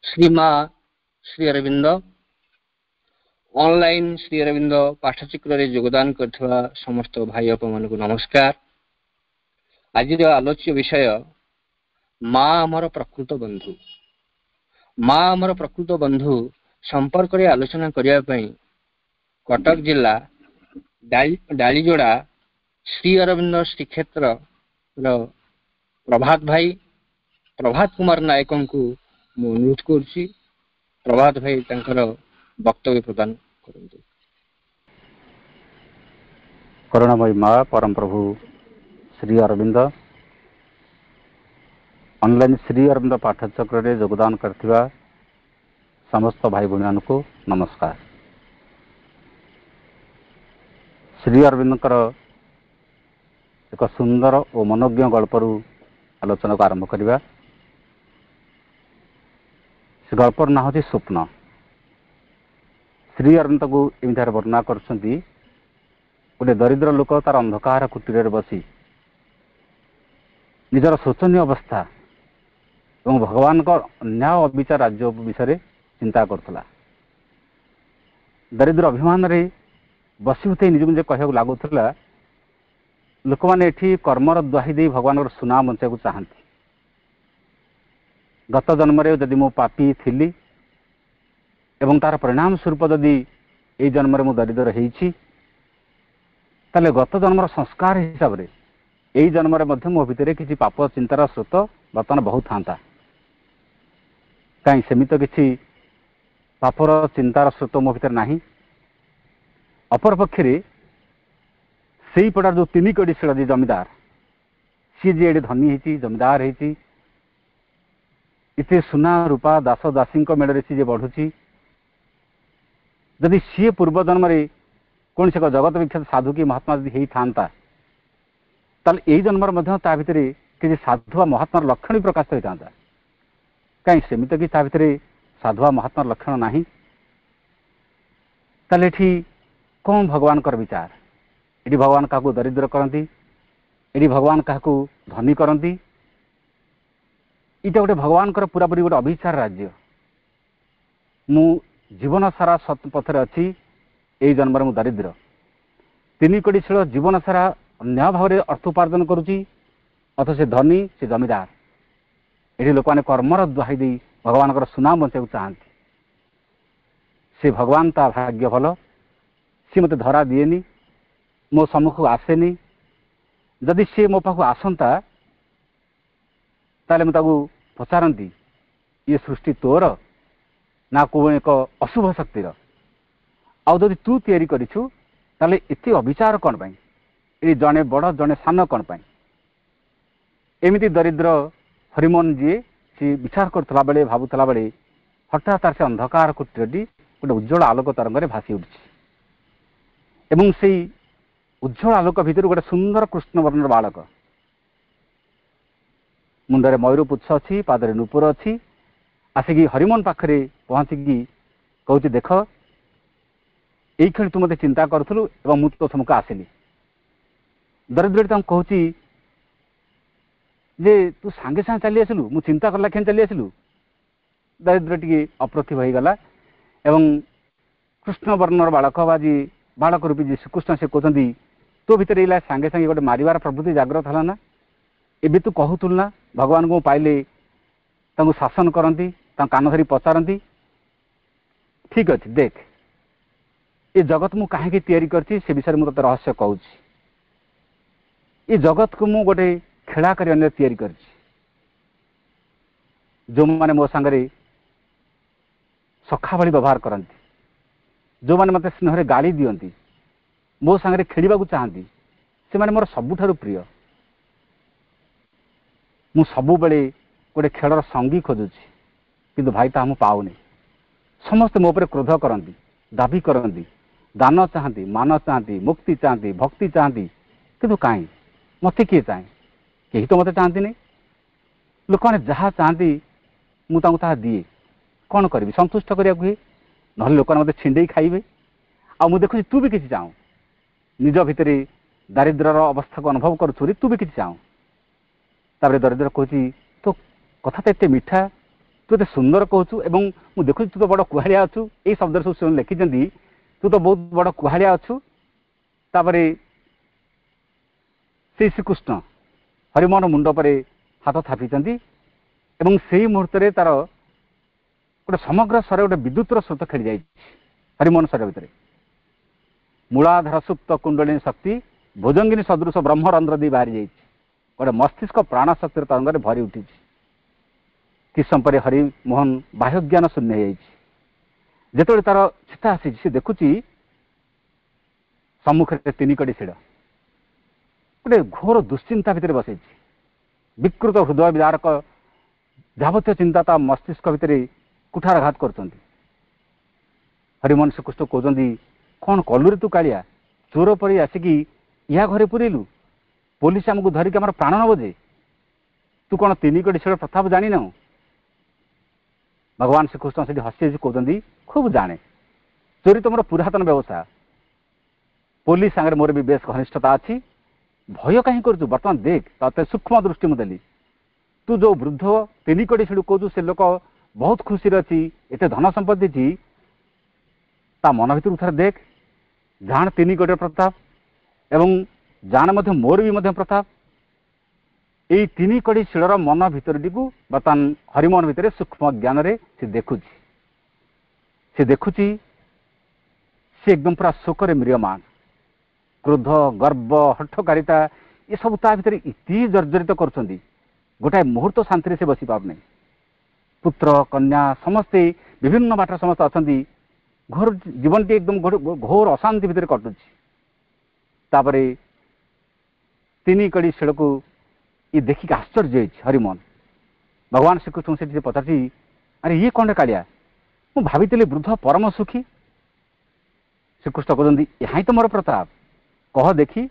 श्रीमा Shri Arvind online Shri Arvind पाठचक्र रे योगदान करथिबा समस्त भाई आप मान को नमस्कार। आज आलोच्य विषय माँ आमर प्रकृत बंधु। माँ आमर प्रकृत बंधु संपर्क रे आलोचना करिया पई कटक जिला डालीजोड़ा श्री अरविंद श्रीक्षेत्र प्रभात भाई प्रभात कुमार नायक को अनुरोध करुच्ची। प्रभात भाई तंकर वक्तव्य प्रदान करते। करुणामयी माँ परम प्रभु श्री अरविंद ऑनलाइन श्री अरविंद पाठचक्र रे योगदान करथिबा समस्त भाई भूमि मान को नमस्कार। श्री अरविंद एक सुंदर और मनोज्ञ गल्परू आलोचना को आरंभ करवा। से गल्पर ना हूँ स्वप्न। श्री अरविंद को एमती वर्णना कर गोटे दरिद्र लोक तार अंधकार कुटीर बसी निजर शोचनीय अवस्था और भगवान का अन्याय अविचार राज्य विषय चिंता करथला। दरिद्र अभिमान रे बसी उठे निज निजे कहू लगुला लोक मैंने एठी कर्मर दुहाई दे भगवान सुनाम बचा को चाहती। गत जन्म जदि मु पापी थिली एवं तार परिणाम स्वरूप जदि ए जन्म मु दरिद्र होइछि ताले गत जन्मर संस्कार हिसाब से यही जन्म मो भितर किसी पाप चिंतार स्रोत बर्तमान बहुत था। कहीं सेमित किसी पापर चिंतार स्रोत मो भितर नहीं। अपर पक्षे से पटार जो तीन कड़ीशील जी जमीदार सी जी ये धनी होती जमीदार होती इतने सुना रूपा दास दासी मेड़ सी बढ़ुची जदि सी पूर्व जन्म कौन से जगत विख्यात साधु की महात्मा जदि होता ताल यही जन्म ता भितर किसी साधु महात्मार लक्षण भी प्रकाशित होता। कहीं सेमित कि ता भितर साधु महात्मार लक्षण नहीं। ताले एठी कौन भगवान कर विचार ये भगवान क्या दरिद्र करती ये भगवान क्या धनी करती। इटा गोटे भगवान पूरापूरी गोटे अभिचार राज्य। मु जीवन सारा सत पथरे अच्छी यही जन्म मु दरिद्र तीन कड़ीशील जीवन सारा अन्याय भाव में अर्थ उपार्जन करुच्ची अथ से धनी से जमीदार ये लोक मैंने कर्मर दुहाई दे भगवान सुनाम बचा चाहती। से भगवान ता भाग्य भल सी मत धरा दिएनी मो सम्मुख आसेनी। जदि सी मो पाख आसंता ताले मुझे पचारती ये सृष्टि तोर ना को एक अशुभ शक्तिर आउ जदि तू तैयारी करिछु ताले इति अविचार कौन पाई ये जड़े बड़ जड़े सान कौन पाई। एमती दरिद्र हरिमोहन जी सी विचार करथला बेले भावुला बेले हठात तार से अंधकार कुटीरटी गोटे उज्ज्वल आलोक तरंग भासी उठी एवं से उज्ज्वल आलोक भितर गोटे सुंदर कृष्ण वर्णर बालक मुंडरे मयूरपुच्छ अच्छी पादरे नूपुर अच्छी आसिकी हरिमोहन पाखरे पहुँचिकी कहूँ देख यही खेल तू मत चिंता करूँ एवं मु तो सम्मुख आसिली। दरिद्र कहूँ जे तू सांगे सांगे चली आसलु मु चिंता कला खेन चली आसलु। दरिद्र टी अप्रतिभ हो गला एवं कृष्ण वर्णर बालक बाजी बालक रूपी जी श्रीकृष्ण से कहते तो भितर ये सांगे सांगे गोटे मारिवार प्रवृत्ति जाग्रत है ना। एबे तू कहतुल ना भगवान को पाइले शासन करती कान धरी पचारती ठीक अच्छे देख ये जगत मु कहीं तैयारी करछि से विषय मुझे रहस्य कहूँ। ये जगत को मु गोटे खेला कर तैयारी करछि जो माने मो सांगरे सखा भली व्यवहार करती जो माने मते स्नेह गाड़ी दियंती मो सांगरे खेलिबा को चाहती से माने मोर सबुठारु प्रिय। मु सबु बेले गोटे खेलर संगी खोजुछि किंतु भाई ता मु पाउनी। समस्त मो पर क्रोध करती दाबी करती दान चाहती मान चाहती मुक्ति चाहती भक्ति चाहती किंतु कहीं मत किए चाहे कहीं तो मत चाहती नहीं। लोक मैंने जहाँ चाहती मुझे दिए कौन करी संतुष्ट करने ना लोक मत छिंडे खाइबे आ मु देखुची तू भी किसी चाहू निज भितर दारिद्र्यर अवस्था को अनुभव करूँ तू भी किसी चाहू। तापर दरिद्र कहूँ तो कथा तो एत मीठा तू एते सुंदर कहूँ एवं मुझे देखुଛି तू तो बड़ कुहाड़िया अच्छु यही शब्द सब लिखिं तू तो बहुत बड़ कुहाड़िया अच्छु तापर से श्रीकृष्ण हरिमोहन मुंड पर हाथ थापिंट एवं से मुहूर्त तार गोटे समग्र शरीर गोटे विद्युतर स्रोत खेली जाए हरिमोहन शरीर भितर मूलाधार सुप्त कुंडलिनी शक्ति भुजंगिनी सदृश ब्रह्मरंध्र दी बाहरी जाइए गोटे मस्तिष्क प्राण शक्तिर तरंग भरी उठी कि समय हरिमोहन बाह्य ज्ञान शून्य होते तार चिता आसी सी देखुची सम्मुखें तीन कड़ी शिड़ गोटे घोर दुश्चिंता भितर बसई विकृत हृदय विदारक जावतीय चिंता ता मस्तिष्क भितर कुठारघात कर हरिमोहन श्रीकृष्ण कहते कौन कलु रे तू कालिया चोर पर आसिकी या घरे पुरेलु पुलिस आमको धरिक आम प्राण नब जे तू कौन तीन कड़ी शिड़ प्रताप जानी न भगवान श्रीकृष्ण से हसी हसी कहते खूब जाने चोरी तुम पुरातन व्यवसाय पुलिस सागर मोर भी बेस घनिष्ठता अच्छी भय कहीं कर बर्तमान देख ते सूक्ष्म दृष्टि मुझे तू जो वृद्ध तीन कड़ी शिड़ कहू से लोक बहुत खुशी अच्छी एत धन संपत्ति थी ता मन भर थे देख जान तीन कड़ी प्रताप एवं जान मोर भी प्रताप यही तीन कड़ी शिड़र मन भितर बर्तमान हरिमोहन भितर सूक्ष्म ज्ञान से देखुची से एकदम पूरा शोक म्रियमान क्रोध गर्व हठकारिता ये सब ता भीतर इति जर्जरित कर गोटाए मुहूर्त शांति से बसी पार नहीं पुत्र कन्या समस्ते विभिन्न बाट समस्त अच्छा घोर जीवन टी एकदम घोर अशांति भितर कटुची तापर तीन कड़ी शिड़ को ये देखिक आश्चर्य हरिमोहन भगवान श्रीकृष्ण से पचार अरे ये कौन कालिया मु भावी वृद्ध परम सुखी श्रीकृष्ण कहते यहाँ तो मोर प्रताप कह देखी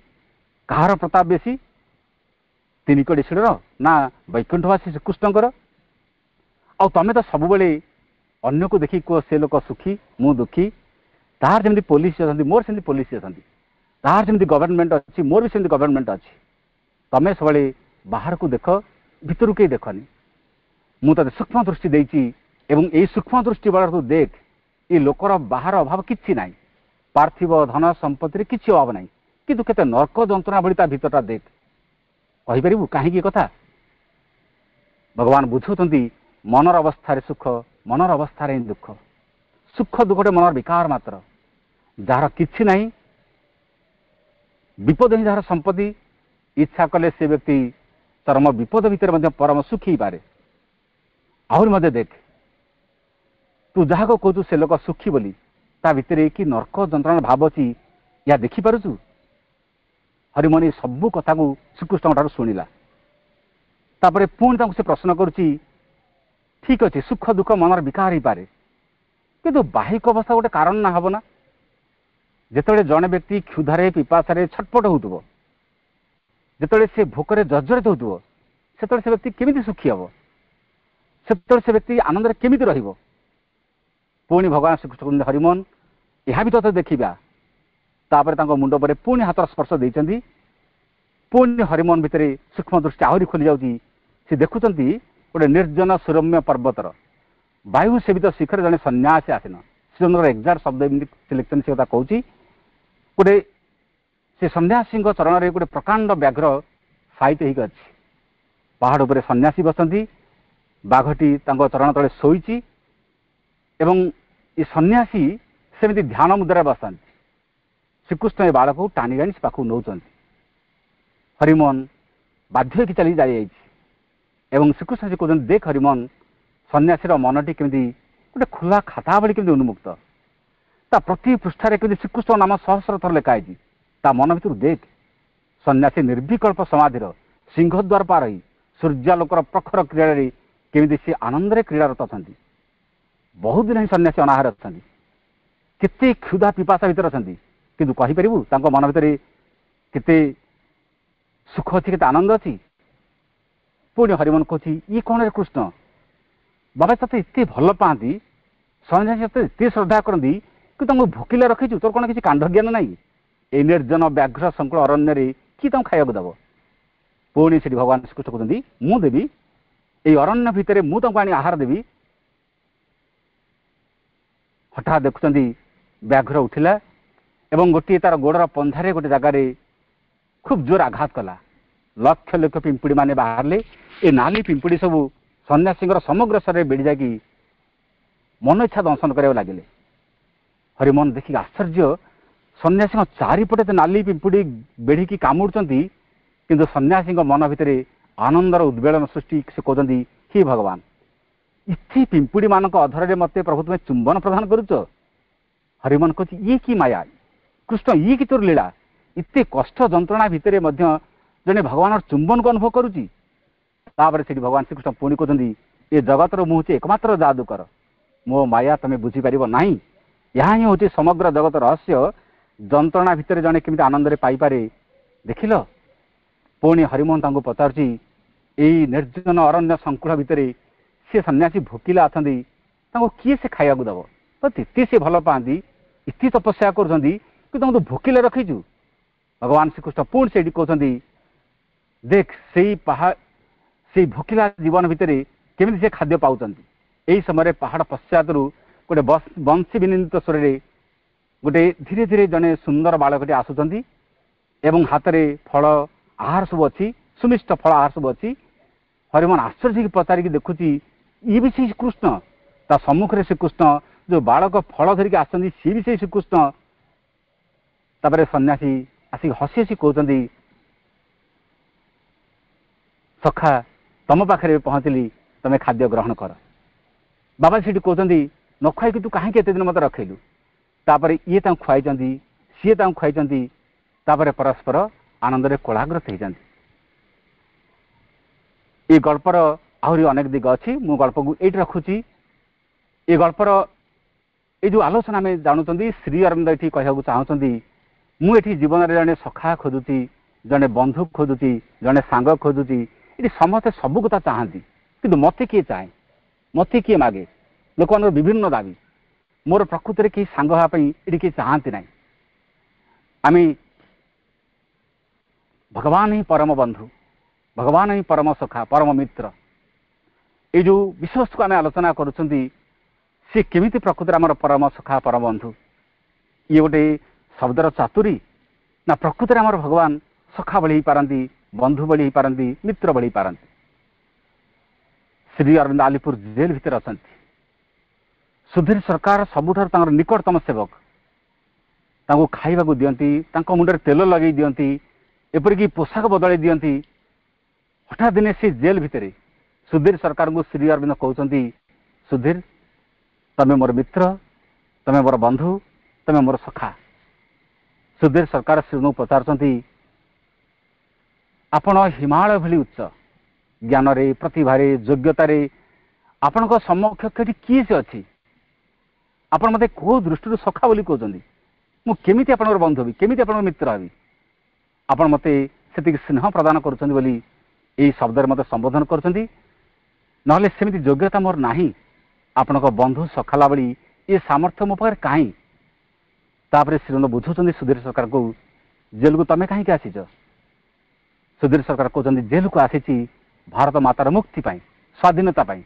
कहार प्रताप बेसी तीन कड़ी शिड़र ना वैकुंठवासी श्रीकृष्णकर आ तमें तो सब बेले अन्य को देखी कह से लोक सुखी मु दुखी तार जमी पुलिस अच्छा मोर से पुलिस अच्छा तार जमी गवर्नमेंट अच्छी मोर भी सेमती गवर्नमेंट अच्छी तमें सब बाहर को देख भितर कहीं देखनी मुझे सूक्ष्म दृष्टि देती एवं यही सूक्ष्म दृष्टि बल तू देख ये लोकर बाहर अभाव किसी ना पार्थिव धन संपत्ति किसी अभाव ना कि केते नर्क जंत्रणा भली भितरटा देख कहीपर कहीं कथा भगवान बुझाऊँ मनर अवस्था सुख मनर अवस्था दुख सुख दुख मनर विकार मात्र जार कि ना विपद ही जार संपत्ति इच्छा कले से व्यक्ति चरम विपद भितर परम सुखी पारे आहरी मध्य देख तू जहाँ को कहू से लोक सुखी बोली ता भितर कि नर्क जंत्रणा भाव अच्छी या देखिपु हरिमोहन सबू कथा को श्रीकृष्ण शुणिला तापर पुणी से प्रश्न करुच्ची ठीक अच्छे सुख दुख मनर विकार ही पारे कि बाहिक अवस्था गोटे कारण ना हम ना जिते जड़े व्यक्ति क्षुधारे पिपासारे छटपट हो जिते से भोकरे जर्जरित हो से व्यक्ति केमी सुखी हम से व्यक्ति आनंद केमी पुणी भगवान श्रीकृष्ण हरिमोहन यह भी तो देखा तापर मुंड पर पुणी हाथ स्पर्श देती पुणी हरिमोहन भितर सूक्ष्म दृष्टि आहरी खोली जाऊँगी से देखुं गोटे निर्जन सुरम्य पर्वतर वायु सेवित शिखर जड़े सन्यासी आसीन श्रीचंद्र एक्जाक्ट शब्द से लिखते से कथा कहूँ गोटे से सन्यासी चरण में गोटे प्रकांड व्याघ्र साइट हो पहाड़ उपर सन्यासी बसती बाघटी चरण तले शोची एवं ये सन्यासी सेमती ध्यान मुद्रा बसता श्रीकृष्ण ए बालक को टाणी टाणी पाखक नौ हरिमोहन बाध्य चली जाए एवं श्रीकृष्ण जी कहते देख हरिमोहन सन्यासी मनटी केमी गोटे खोला खाता भाई केमी उन्मुक्त ता प्रति पृष्ठार केमी श्रीकृष्ण नाम सहस्र थर लिखाई ता मन भर देख सन्यासी निर्विकल्प समाधि सिंहद्वार पार ही सूर्यालोकर प्रखर क्रीड़ा केमी सी आनंद क्रीड़ारत अच्छा बहुत दिन ही सन्यासी अनाहार अच्छा केते क्षुधा पिपासा भर अच्छा किंतु कहीपर मन भर केते सुख अच्छी केते आनंद अच्छी पुणी हरिमोहन कहती ये कौन रे कृष्ण बाबा ते एत भल पाती सन्यासी एत श्रद्धा करती कि तुमको भोकिले रखीचु तोर कौन किसी कांड ज्ञान ना ये निर्जन व्याघ्र संकुल अरण्य कि तुम खाया दब पुणी से भगवान श्रीकृष्ण कहते मुझे देवी ये अरण्य भितर मुझे आनी आहार देवी हठात देखुं व्याघ्र उठिला एवं गोटे तार गोड़र पंधारे गोटे जगार खूब जोर आघात कला। लक्ष लक्ष पिंपुड़ी माने बाहरले। ए नाली पिंपुड़ी सब सन्यासी समग्र शरीर बेड़ी जाकि मन इच्छा दंशन करने लगे। हरिमोहन देखिक आश्चर्य, सन्यासी चारिपटे तो नाली पिंपुड़ी बेढ़ी कामुड़ती किंतु सन्यासी मन भितर आनंदर उद्वेलन सृष्टि। से कहते हे भगवान, इति पिंपुड़ी मान अधर मत प्रभु तुम्हें चुंबन प्रदान करुच। हरिमोहन कहते ये कि माया कृष्ण, ये कि तोर लीला, इतने कष्ट जंत्रणा भितर जड़े भगवान चुंबन को अनुभव करुच्ची। से भगवान श्रीकृष्ण पुणी कहते ये जगतर मुझे एकमात्र जादूकर, मो माया तुम्हें बुझीपार ना। यहाँ ही हूँ समग्र जगत रहस्य। जंत्रणा भितर जड़े केमी आनंद पाइपे देख ल। पुणी हरिमोहन पचारुची यही निर्जन अरण्य संकुल भितर सी सन्यासी भोकिला अच्छा किए से खाया दब तो तेते सी भल पाती इति तपस्या कर भोकिले रखीचु। भगवान श्रीकृष्ण पुणी से कहते देख से भोकिला जीवन भितर केमी से खाद्य पाँच। यही समय पहाड़ पश्चात गोटे बंशी विनिंदित स्वर में गोटे धीरे धीरे जड़े सुंदर बालकटे आसुंच एवं हाथ में फल आहार सब अच्छी, सुमिष्ट फल आहार सब अच्छी। हरिमोहन आश्चर्य पचारिक देखुची ये भी से कृष्ण, ता सम्मुख में श्रीकृष्ण जो बालक फल धरिक आसुँच सी भी से श्रीकृष्ण। तापर सन्यासी आसिक हसी हसी कहते सखा तुम पाखे पहुँचली, तुम्हें खाद्य ग्रहण कर। बाबा से कहते न खुआई तू कहीं दिन मत रखेलु। तापर ये खुआई सी खुआई परस्पर आनंद में कोलाग्रत होती। ये गल्पर आहरी अनेक दिग अच्छी, मु गल्प को ये रखुची। ये गल्पर ये जो आलोचना आम जानूँ श्री अरविंद ये कहूँ चाहती मुझे जीवन में जड़े सखा खोजुची, जड़े बंधु खोजुची, जड़े सांग खोजुची। ये समस्ते सब कथा चाहती कि मत किए चाहे, मत किए मागे। लोक विभिन्न दाबी, मोर प्रकृति में कहीं सांग हाँपाई ये किए चाहती ना। आम भगवान ही परम बंधु, भगवान ही परम सखा, परम मित्र। ये जो विषय वस्तु आम आलोचना करुँच सी केमिति प्रकृति आमर परम सखा परम बंधु, ये गोटे शब्दर चातुरी ना प्रकृति आमर भगवान सखा भली पारती, बंधु भली पारती, मित्र भली पारती। श्री अरविंद आलिपुर जेल भितर अच्छा। सुधीर सरकार सबुठ निकटतम सेवक, खाइबा दियंती, मुंडे तेल लगे दियंती, एपरिक पोशाक बदल दियंती। हठात दिने से जेल भितर सुधीर सरकार को श्री अरविंद कहते सुधीर तमें मोर मित्र, तमें मोर बंधु, तमें मोर सखा। सुधीर सरकार श्री पचार आपण हिमालय भली उच्च ज्ञान रे, प्रतिभारे, योग्यतार आपण समकक्ष किए से अच्छी। आपण मत कौ दृष्टि सखा बोली कहते मुझे आप बंधु भी, केमी आप मित्र भी। आपण मत से स्नेह प्रदान कर शब्द मत संबोधन कर योग्यता मोर ना। आपण बंधु सखाला बड़ी ये सामर्थ्य मो पाखे कहीं। तापर श्रीनंद बुझाऊँ सुधीर सरकार को जेल को तमें कहीं आसीच। सुधीर सरकार कहते जेल को आसी भारत मातार मुक्ति पाई, स्वाधीनता पाई।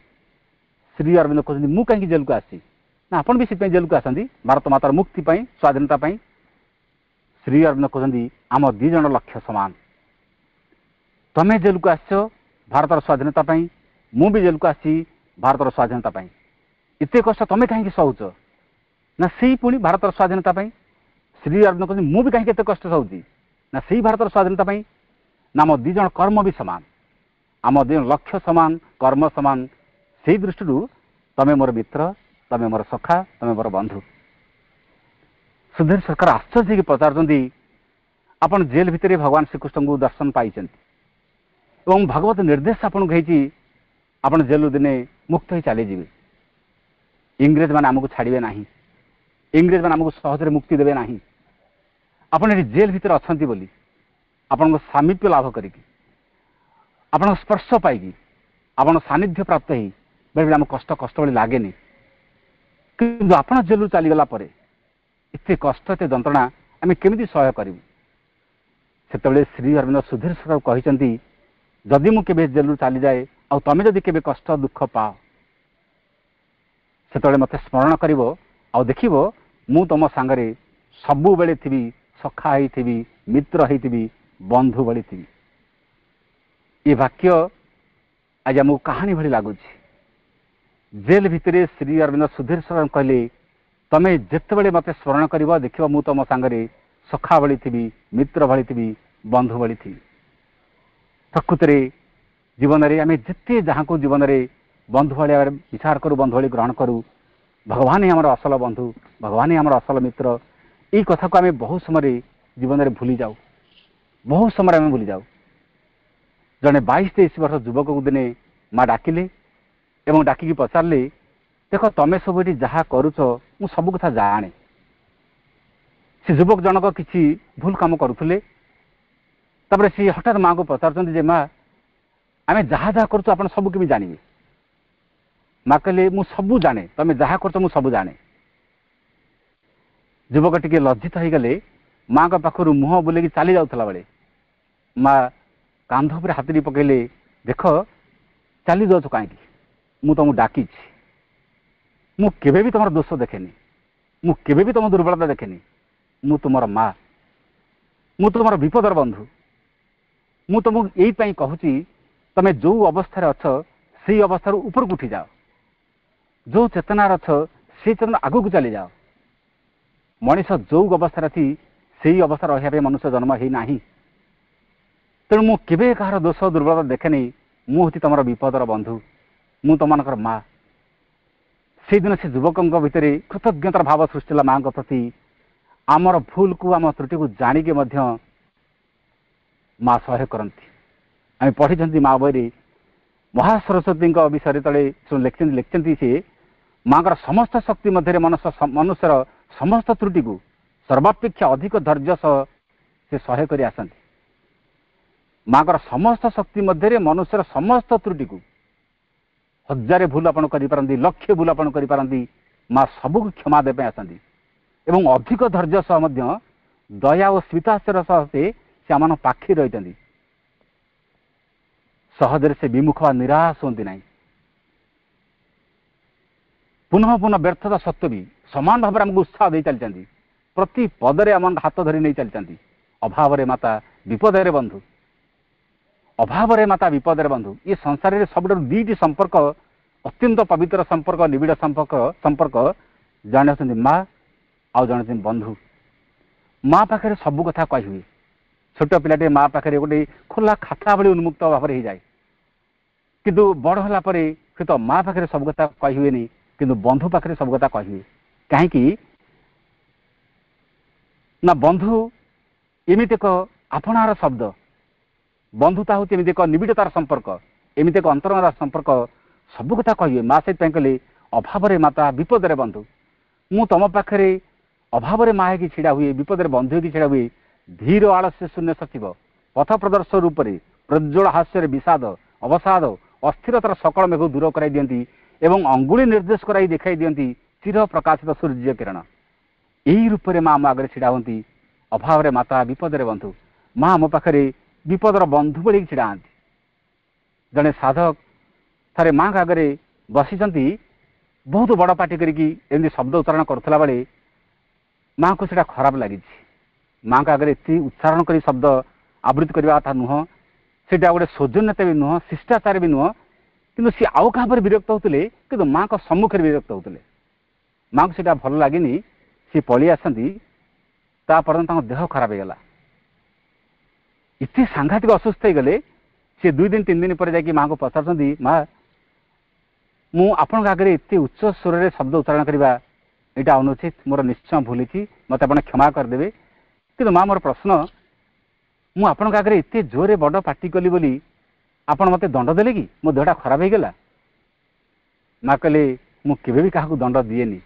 श्री अरविंद कहते मु कहीं जेल को आसी ना, आपण भी से जेल को आसती भारत मातार मुक्ति पाई, स्वाधीनता पाई। श्री अरविंद कहते आम दी जन लक्ष्य सामान। तमें जेल को आस भारतर स्वाधीनता पाई, मु भी जेल को आसी भारतर स्वाधीनता पाई। इतने कष्ट तमें कहीं सहूच ना, से पुणी भारतर स्वाधीनता पाई। श्री अरविंद कहते मु भी कहीं कष्ट सहूची ना, से भारतर स्वाधीनता पाई ना। आम दी जन कर्म भी सामान, आम दी जन लक्ष्य सामान, कर्म सामान। से दृष्टि तमें मोर मित्र, तमें मोर सखा, तमें मोर बंधु। सुधीर सरकार आश्चर्य की पचार आपण जेल भितर भगवान श्रीकृष्ण को दर्शन पाई एवं भगवत निर्देश आपन कही आपण जेल दिने मुक्त हो चली जाए। इंग्रेज मैंने आमको छाड़े ना, इंग्रेज मैंने आमको सहजरे मुक्ति देवे ना। आपण ये जेल भितर अच्छा बोली आपण सामीप्य लाभ करी, आपण स्पर्श पाई, आपण सानिध्य प्राप्त ही बेले आम कष्ट कष्ट भाई लगे कि आप जेलू चलीगला इतने कष्ट एत जंत्रणा आम केमी सह्य करूँ। से श्री अरविंद सुधीर सरकार कहते जदि मुझे जेलू चली जाए आ तमें जदि केबे कष्ट दुख पाओ से मत स्मरण कर ଆଉ ଦେଖିବ ମୁଁ ତମ ସାଙ୍ଗରେ ସବୁବେଳେ ଥିବି, ସଖା ହେଇଥିବି, ମିତ୍ର ହେଇଥିବି, ବନ୍ଧୁ ଭଳି ଥିବି। ଏ ବାକ୍ୟ ଆଜି ଆମକୁ କାହାଣୀ ଭଳି ଲାଗୁଛି। ଜେଲ ଭିତରେ ଶ୍ରୀ ଅରବିନ୍ଦ ସୁଧୀର ଶରଣ କହିଲେ, ତମେ ଯେତେବେଳେ ମୋତେ ସ୍ମରଣ କରିବ ଦେଖିବ ମୁଁ ତମ ସାଙ୍ଗରେ ସଖା ଭଳି ଥିବି, ମିତ୍ର ଭଳି ଥିବି, ବନ୍ଧୁ ଭଳି ଥିବି। ପ୍ରକୃତରେ ଜୀବନରେ ଆମେ ଯେତେ ଯାହାକୁ ଜୀବନରେ ବନ୍ଧୁ ଭଳି ଭାବରେ ବିଚାର କରୁ, ବନ୍ଧୁ ଭଳି ଗ୍ରହଣ କରୁ, ଭଗବାନ ହିଁ ଆମର ଅସଲ ବନ୍ଧୁ, ଭଗବାନ ହିଁ ଆମର ଅସଲ ମିତ୍ର। ଏଇ କଥାକୁ ଆମେ ବହୁ ସମୟରେ ଜୀବନରେ ଭୁଲି ଯାଉ, ବହୁ ସମୟରେ ଆମେ ଭୁଲି ଯାଉ। ଜଣେ 22-23 ବର୍ଷ ଯୁବକକୁ ଦିନେ ମା ଡାକିଲେ ଏବଂ ଡାକିକି ପଚାରିଲେ, ଦେଖ ତମେ ସବୁ ଏଠି ଯାହା କରୁଛ ମୁଁ ସବୁ କଥା ଜାଣେ। ସେ ଯୁବକ ଜଣକ କିଛି ଭୁଲ କାମ କରୁଥିଲେ। ତାପରେ ସେ ହଠାତ୍ ମାଆଙ୍କୁ ପଚାରୁଛନ୍ତି ଯେ, ମା ଆମେ ଯାହା ଯାହା କରୁଛୁ ଆପଣ ସବୁ କେମିତି ଜାଣିବେ? ମା କହିଲେ, ମୁଁ ସବୁ ଜାଣେ, ତମେ ଯାହା କରୁଛ ମୁଁ ସବୁ ଜାଣେ। ଯୁବକ ଟିକେ ଲଜ୍ଜିତ ହେଇଗଲେ। ମାଙ୍କ ପାଖରୁ ମୁହଁ ବୁଲେଇକି ଚାଲି ଯାଉଥିଲା ବେଳେ ମା କାନ୍ଧ ଉପରେ ହାତଟି ପକେଇଲେ, ଦେଖ ଚାଲି ଯାଉଛ କାହିଁକି? ମୁଁ ତମକୁ ଡାକିଛି, ମୁଁ କେବେ ବି ତମର ଦୋଷ ଦେଖେନି, ମୁଁ କେବେ ବି ତମ ଦୁର୍ବଳତା ଦେଖେନି। ମୁଁ ତୁମର ମା, ମୁଁ ତୁମର ବିପଦର ବନ୍ଧୁ। ମୁଁ ତୁମକୁ ଏଇପାଇଁ କହୁଛି, ତମେ ଯୋଉ ଅବସ୍ଥାରେ ଅଛ ସେଇ ଅବସ୍ଥାରୁ ଉପରକୁ ଉଠିଯାଅ, ଯୋଉ ଚେତନାରେ ଅଛ ସେଇ ଚେତନା ଆଗକୁ ଚାଲିଯାଅ। ମଣିଷ ଯୋଉ ଅବସ୍ଥାରେ ଅଛି ସେଇ ଅବସ୍ଥାରେ ରହିବା ପାଇଁ ମନୁଷ୍ୟ ଜନ୍ମ ହେଇନାହିଁ। ତେଣୁ ମୁଁ କେବେ କାହାର ଦୋଷ ଦୁର୍ବଳତା ଦେଖେନି। ମୁଁ ହେଉଛି ତମର ବିପଦର ବନ୍ଧୁ, ମୁଁ ତମମାନଙ୍କର ମା। ସେଇଦିନ ସେ ଯୁବକଙ୍କ ଭିତରେ କୃତଜ୍ଞତାର ଭାବ ସୃଷ୍ଟି ହେଲା ମାଙ୍କ ପ୍ରତି। ଆମର ଭୁଲକୁ, ଆମ ତ୍ରୁଟିକୁ ଜାଣିକି ମଧ୍ୟ ମା ସହାୟ କରନ୍ତି। ଆମେ ପଢ଼ିଛନ୍ତି ମା ବହିରେ ମହାସରସ୍ୱତୀଙ୍କ ବିଷୟରେ ତଳେ ଲେଖିଛନ୍ତି ସେ ମାଙ୍କର ସମସ୍ତ ଶକ୍ତି ମଧ୍ୟରେ ମନୁଷ୍ୟର ସମସ୍ତ ତ୍ରୁଟିକୁ ସର୍ବାପେକ୍ଷା ଅଧିକ ଧୈର୍ଯ୍ୟ ସହ ସେ ସହାୟ କରି ଆସନ୍ତି। ମାଙ୍କର ସମସ୍ତ ଶକ୍ତି ମଧ୍ୟରେ ମନୁଷ୍ୟର ସମସ୍ତ ତ୍ରୁଟିକୁ, ହଜାରେ ଭୁଲ ଆପଣ କରିପାରନ୍ତି, ଲକ୍ଷେ ଭୁଲ ଆପଣ କରିପାରନ୍ତି, ମା ସବୁକୁ କ୍ଷମା ଦେବା ପାଇଁ ଆସନ୍ତି ଏବଂ ଅଧିକ ଧୈର୍ଯ୍ୟ ସହ ମଧ୍ୟ ଦୟା ଓ ସ୍ମିତାଶର ସହ ସେ ଆମମାନଙ୍କ ପାଖରେ ରହିଛନ୍ତି। ସହଜରେ ସେ ବିମୁଖ ବା ନିରାଶ ହୁଅନ୍ତି ନାହିଁ। ପୁନଃ ପୁନଃ ବ୍ୟର୍ଥତା ସତ୍ତ୍ୱ ବି ସମାନ ଭାବରେ ଆମକୁ ଉତ୍ସାହ ଦେଇ ଚାଲିଛନ୍ତି। ପ୍ରତି ପଦରେ ଆମ ହାତ ଧରି ନେଇ ଚାଲିଛନ୍ତି। ଅଭାବରେ ମାତା, ବିପଦରେ ବନ୍ଧୁ। ଅଭାବରେ ମାତା, ବିପଦରେ ବନ୍ଧୁ। ଏ ସଂସାରରେ ସବୁଠାରୁ ଦୁଇଟି ସମ୍ପର୍କ ଅତ୍ୟନ୍ତ ପବିତ୍ର ସମ୍ପର୍କ, ନିବିଡ଼ ସମ୍ପର୍କ ଜଣେ ଅଛନ୍ତି ମା ଆଉ ଜଣେ ଅଛନ୍ତି ବନ୍ଧୁ। ମା ପାଖରେ ସବୁ କଥା କହିହୁଏ। ଛୋଟ ପିଲାଟେ ମା ପାଖରେ ଗୋଟେ ଖୋଲା ଖାତା ଭଳି ଉନ୍ମୁକ୍ତ ଭାବରେ ହେଇଯାଏ। କିନ୍ତୁ ବଡ଼ ହେଲା ପରେ ହୁଏତ ମା ପାଖରେ ସବୁ କଥା କହିହୁଏନି, କିନ୍ତୁ ବନ୍ଧୁ ପାଖରେ ସବୁ କଥା କହିହୁଏ। କାହିଁକି ନା ବନ୍ଧୁ ଏମିତି ଏକ ଆପଣାର ଶବ୍ଦ। ବନ୍ଧୁତା ହେଉଛି ଏମିତି ଏକ ନିବିଡ଼ତାର ସମ୍ପର୍କ, ଏମିତି ଏକ ଅନ୍ତରଙ୍ଗର ସମ୍ପର୍କ। ସବୁ କଥା କହିବେ। ମା ସେଥିପାଇଁ କହିଲେ, ଅଭାବରେ ମାତା, ବିପଦରେ ବନ୍ଧୁ। ମୁଁ ତମ ପାଖରେ ଅଭାବରେ ମା ହେଇକି ଛିଡ଼ା ହୁଏ, ବିପଦରେ ବନ୍ଧୁ ହେଇକି ଛିଡ଼ା ହୁଏ। ଧୀର ଆଳସ୍ୟ ଶୂନ୍ୟ ସଚିବ, ପଥ ପ୍ରଦର୍ଶ ରୂପରେ ପ୍ରଜ୍ୱଳ ହାସ୍ୟରେ ବିଷାଦ, ଅବସାଦ, ଅସ୍ଥିରତାର ସକଳ ମେଘ ଦୂର କରାଇ ଦିଅନ୍ତି ଏବଂ ଅଙ୍ଗୁଳି ନିର୍ଦ୍ଦେଶ କରାଇ ଦେଖାଇ ଦିଅନ୍ତି ଚିର ପ୍ରକାଶିତ ସୂର୍ଯ୍ୟ କିରଣ। ଏହି ରୂପରେ ମା ଆମ ଆଗରେ ଛିଡ଼ା ହୁଅନ୍ତି। ଅଭାବରେ ମାତା, ବିପଦରେ ବନ୍ଧୁ। ମା ଆମ ପାଖରେ ବିପଦର ବନ୍ଧୁ ଭଳି ଛିଡ଼ା ହୁଅନ୍ତି। ଜଣେ ସାଧକ ଥରେ ମାଙ୍କ ଆଗରେ ବସିଛନ୍ତି, ବହୁତ ବଡ଼ ପାଟି କରିକି ଏମିତି ଶବ୍ଦ ଉଚ୍ଚାରଣ କରୁଥିଲା ବେଳେ ମାଙ୍କୁ ସେଇଟା ଖରାପ ଲାଗିଛି। ମାଙ୍କ ଆଗରେ ଏତେ ଉଚ୍ଚାରଣ କରି ଶବ୍ଦ ଆବୃତ୍ତି କରିବା କଥା ନୁହଁ, ସେଇଟା ଗୋଟେ ସୌଜନ୍ୟତା ବି ନୁହଁ, ଶିଷ୍ଟାଚାର ବି ନୁହଁ। କିନ୍ତୁ ସିଏ ଆଉ କାହା ଉପରେ ବିରକ୍ତ ହେଉଥିଲେ, କିନ୍ତୁ ମାଙ୍କ ସମ୍ମୁଖରେ ବିରକ୍ତ ହେଉଥିଲେ। ମାଙ୍କୁ ସେଇଟା ଭଲ ଲାଗିନି, ସିଏ ପଳେଇ ଆସନ୍ତି। ତା ପର୍ଯ୍ୟନ୍ତ ତାଙ୍କ ଦେହ ଖରାପ ହେଇଗଲା। ଏତେ ସାଂଘାତିକ ଅସୁସ୍ଥ ହେଇଗଲେ, ସେ 2 ଦିନ 3 ଦିନ ପରେ ଯାଇକି ମାଙ୍କୁ ପଚାରୁଛନ୍ତି, ମା ମୁଁ ଆପଣଙ୍କ ଆଗରେ ଏତେ ଉଚ୍ଚ ସ୍ୱରରେ ଶବ୍ଦ ଉଚ୍ଚାରଣ କରିବା ଏଇଟା ଅନୁଚିତ, ମୋର ନିଶ୍ଚୟ ଭୁଲ ହେଇଛି, ମୋତେ ଆପଣ କ୍ଷମା କରିଦେବେ। କିନ୍ତୁ ମା ମୋର ପ୍ରଶ୍ନ, ମୁଁ ଆପଣଙ୍କ ଆଗରେ ଏତେ ଜୋରରେ ବଡ଼ ପାଟି କଲି ବୋଲି ଆପଣ ମୋତେ ଦଣ୍ଡ ଦେଲେ କି? ମୋ ଦେହଟା ଖରାପ ହେଇଗଲା? ମା କହିଲେ, ମୁଁ କେବେ ବି କାହାକୁ ଦଣ୍ଡ ଦିଏନି,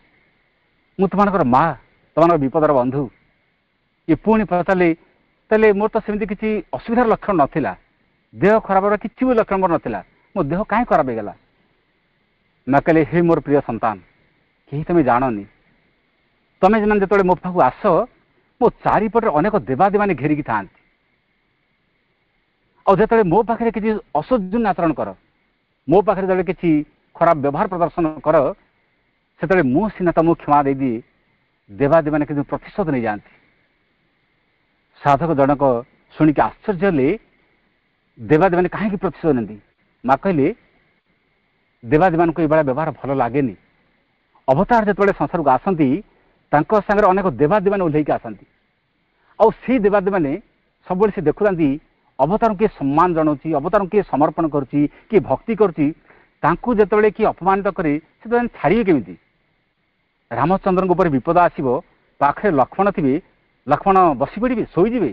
ମୁଁ ତୁମମାନଙ୍କର ମା, ତୁମମାନଙ୍କର ବିପଦର ବନ୍ଧୁ। ଇଏ ପୁଣି ପଚାରିଲେ, ତାହେଲେ ମୋର ତ ସେମିତି କିଛି ଅସୁବିଧାର ଲକ୍ଷଣ ନଥିଲା, ଦେହ ଖରାପର କିଛି ବି ଲକ୍ଷଣ ମୋର ନଥିଲା, ମୋ ଦେହ କାହିଁ ଖରାପ ହେଇଗଲା? ମା କହିଲେ, ହେ ମୋର ପ୍ରିୟ ସନ୍ତାନ, କେହି ତମେ ଜାଣନି। ତମେ ସେମାନେ ଯେତେବେଳେ ମୋ ପାଖକୁ ଆସ, ମୋ ଚାରିପଟରେ ଅନେକ ଦେବାଦେବାନୀ ଘେରିକି ଥାଆନ୍ତି। ଆଉ ଯେତେବେଳେ ମୋ ପାଖରେ କିଛି ଅସୌଜନ୍ୟ ଆଚରଣ କର, ମୋ ପାଖରେ ଯେତେବେଳେ କିଛି ଖରାପ ବ୍ୟବହାର ପ୍ରଦର୍ଶନ କର, ସେତେବେଳେ ମୁଁ ସିନା ତମକୁ କ୍ଷମା ଦେଇଦିଏ, ଦେବାଦେବୀମାନେ କିନ୍ତୁ ପ୍ରତିଶୋଧ ନେଇଯାଆନ୍ତି। ସାଧକ ଜଣକ ଶୁଣିକି ଆଶ୍ଚର୍ଯ୍ୟ ହେଲେ, ଦେବାଦେବୀମାନେ କାହିଁକି ପ୍ରତିଶୋଧ ନିଅନ୍ତି? ମା କହିଲେ, ଦେବାଦେବୀମାନଙ୍କୁ ଏଇଭଳିଆ ବ୍ୟବହାର ଭଲ ଲାଗେନି। ଅବତାର ଯେତେବେଳେ ସଂସାରକୁ ଆସନ୍ତି, ତାଙ୍କ ସାଙ୍ଗରେ ଅନେକ ଦେବାଦେବୀମାନେ ଓହ୍ଲେଇକି ଆସନ୍ତି। ଆଉ ସେଇ ଦେବାଦେବୀମାନେ ସବୁବେଳେ ସେ ଦେଖୁଥାନ୍ତି ଅବତାରଙ୍କୁ କିଏ ସମ୍ମାନ ଜଣାଉଛି, ଅବତାରଙ୍କୁ କିଏ ସମର୍ପଣ କରୁଛି, କିଏ ଭକ୍ତି କରୁଛି। ତାଙ୍କୁ ଯେତେବେଳେ କିଏ ଅପମାନିତ କରେ, ସେତେବେଳେ ଛାଡ଼ିବେ କେମିତି? ରାମଚନ୍ଦ୍ରଙ୍କ ଉପରେ ବିପଦ ଆସିବ, ପାଖରେ ଲକ୍ଷ୍ମଣ ଥିବେ, ଲକ୍ଷ୍ମଣ ବସି ପଡ଼ିବେ, ଶୋଇଯିବେ।